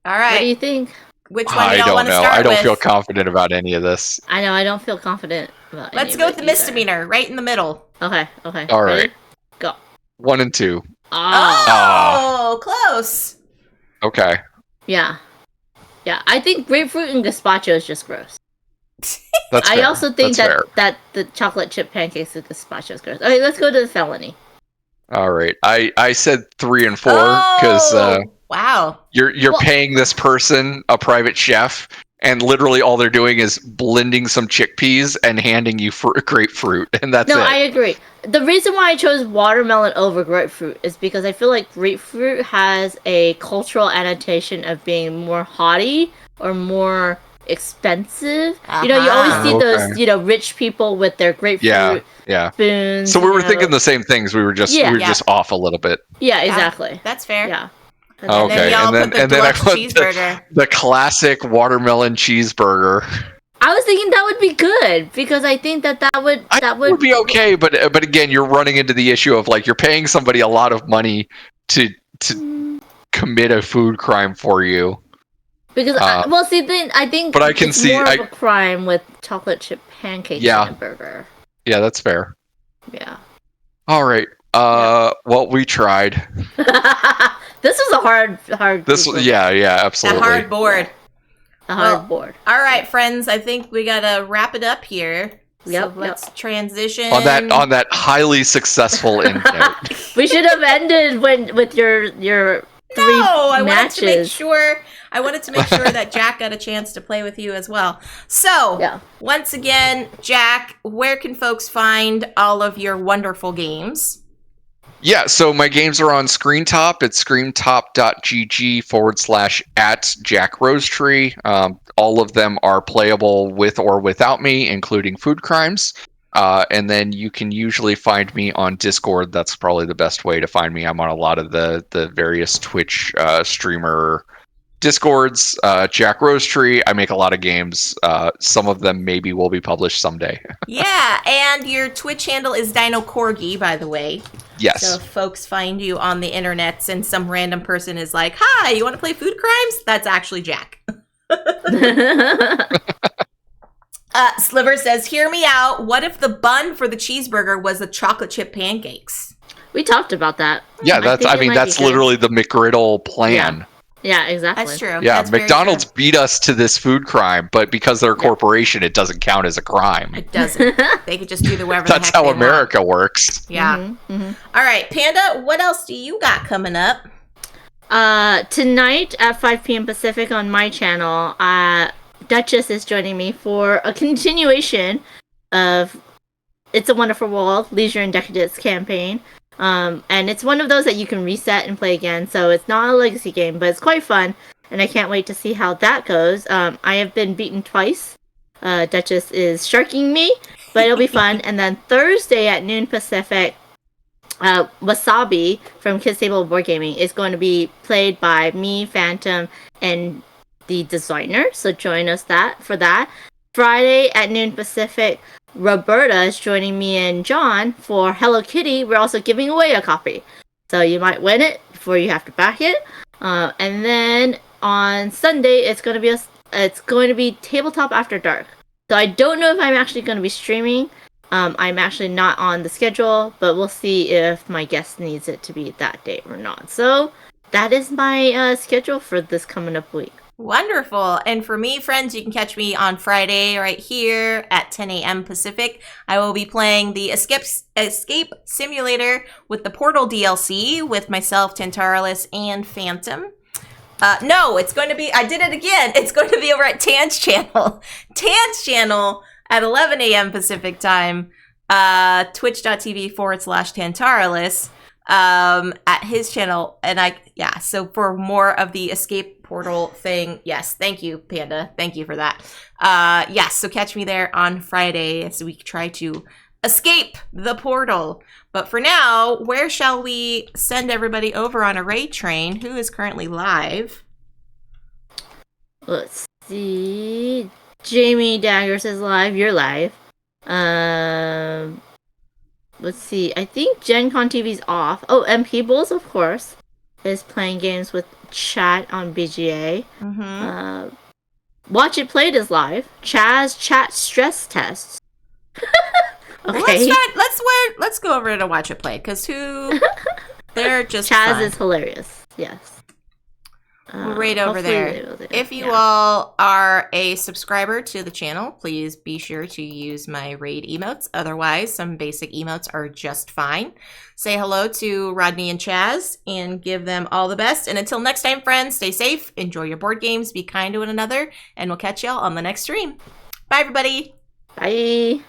All What right. do you think? Which one I do y'all don't want to know. start I don't with? feel confident about any of this. I know I don't feel confident about. Let's any go of with the it either. misdemeanor, right in the middle. Okay. All Ready? right. Go. 1 and 2. Oh. Oh, close. Okay. Yeah. Yeah. I think grapefruit and gazpacho is just gross. That's I fair. also think That's fair. that the chocolate chip pancakes with gazpacho is gross. Okay, let's go to the felony. All right. I said 3 and 4 because Oh, wow. you're Well- paying this person, a private chef, and literally all they're doing is blending some chickpeas and handing you grapefruit, and that's No, it. I agree. The reason why I chose watermelon over grapefruit is because I feel like grapefruit has a cultural annotation of being more haughty or more expensive. You know, you always Uh-huh. see Okay. those, rich people with their grapefruit Yeah. spoons. So we were you know. thinking the same things. We were just Yeah. Yeah. just off a little bit. Yeah, exactly. That's fair. Yeah. And then Okay, y'all and then- put the and then I deluxe put the- cheeseburger. The classic watermelon cheeseburger. I was thinking that would be good because I think that would Would be okay, but again, you're running into the issue of like you're paying somebody a lot of money to commit a food crime for you. Because I think but I can it's see more of a crime with chocolate chip pancakes in a burger. Yeah, that's fair. Yeah. All right. Well, we tried. This was a hard. Absolutely. A hard board. A hard board. All right, friends. I think we gotta wrap it up here. So let's transition on that highly successful end note. We should have ended with your three matches. I wanted to make sure that Jack got a chance to play with you as well. So, once again, Jack, where can folks find all of your wonderful games? Yeah, so my games are on ScreenTop. It's screentop.gg/@Jack Rosetree. All of them are playable with or without me, including Food Crimes. And then you can usually find me on Discord. That's probably the best way to find me. I'm on a lot of the various Twitch streamer Discords. Jack Rosetree. I make a lot of games. Some of them maybe will be published someday. Yeah, and your Twitch handle is Dino Corgi, by the way. Yes. So if folks find you on the internet and some random person is like, "Hi, you want to play Food Crimes?" That's actually Jack. Sliver says, "Hear me out. What if the bun for the cheeseburger was the chocolate chip pancakes?" We talked about that. Yeah, that's literally the McGriddle plan. Yeah, exactly. That's true. Yeah, that's McDonald's beat us to this food crime, but because they're a corporation, it doesn't count as a crime. It doesn't. They could just do the whatever. That's how America works. Yeah. All right, Panda. What else do you got coming up? Tonight at 5 p.m. Pacific on my channel, Duchess is joining me for a continuation of It's a Wonderful World Leisure and Decadence campaign. And it's one of those that you can reset and play again, so it's not a legacy game, but it's quite fun, and I can't wait to see how that goes. I have been beaten twice. Duchess is sharking me, but it'll be fun. And then Thursday at noon Pacific, Wasabi from Kids Table Board Gaming is going to be played by me, Phantom, and the designer, so join us for that. Friday at noon Pacific, Roberta is joining me and John for Hello Kitty. We're also giving away a copy, so you might win it before you have to back it. And then on Sunday, it's going to be Tabletop After Dark. So I don't know if I'm actually going to be streaming. I'm actually not on the schedule, but we'll see if my guest needs it to be that day or not. So that is my schedule for this coming up week. Wonderful. And for me, friends, you can catch me on Friday right here at 10 a.m. Pacific. I will be playing the Escape Simulator with the Portal DLC with myself, Tantaralis, and Phantom. No, it's going to be, I did it again. It's going to be over at Tan's channel. Tan's channel at 11 a.m. Pacific time, twitch.tv/Tantaralis, at his channel. And so for more of the Escape Portal thing, yes, thank you, Panda. Thank you for that. Yes, so catch me there on Friday as we try to escape the portal. But for now, where shall we send everybody over on a raid train? Who is currently live? Let's see. Jamie Daggers is live. You're live. Let's see. I think Gen Con TV's off. Oh, MP Bulls, of course, is playing games with chat on BGA. Watch It Played is live. Chaz chat stress tests. Okay. Let's go over to Watch It Play, because they're just Chaz fun. is hilarious. Yes. Right over there. If you all are a subscriber to the channel, please be sure to use my raid emotes. Otherwise, some basic emotes are just fine. Say hello to Rodney and Chaz and give them all the best. And until next time, friends, stay safe, enjoy your board games, be kind to one another, and we'll catch y'all on the next stream. Bye, everybody. Bye.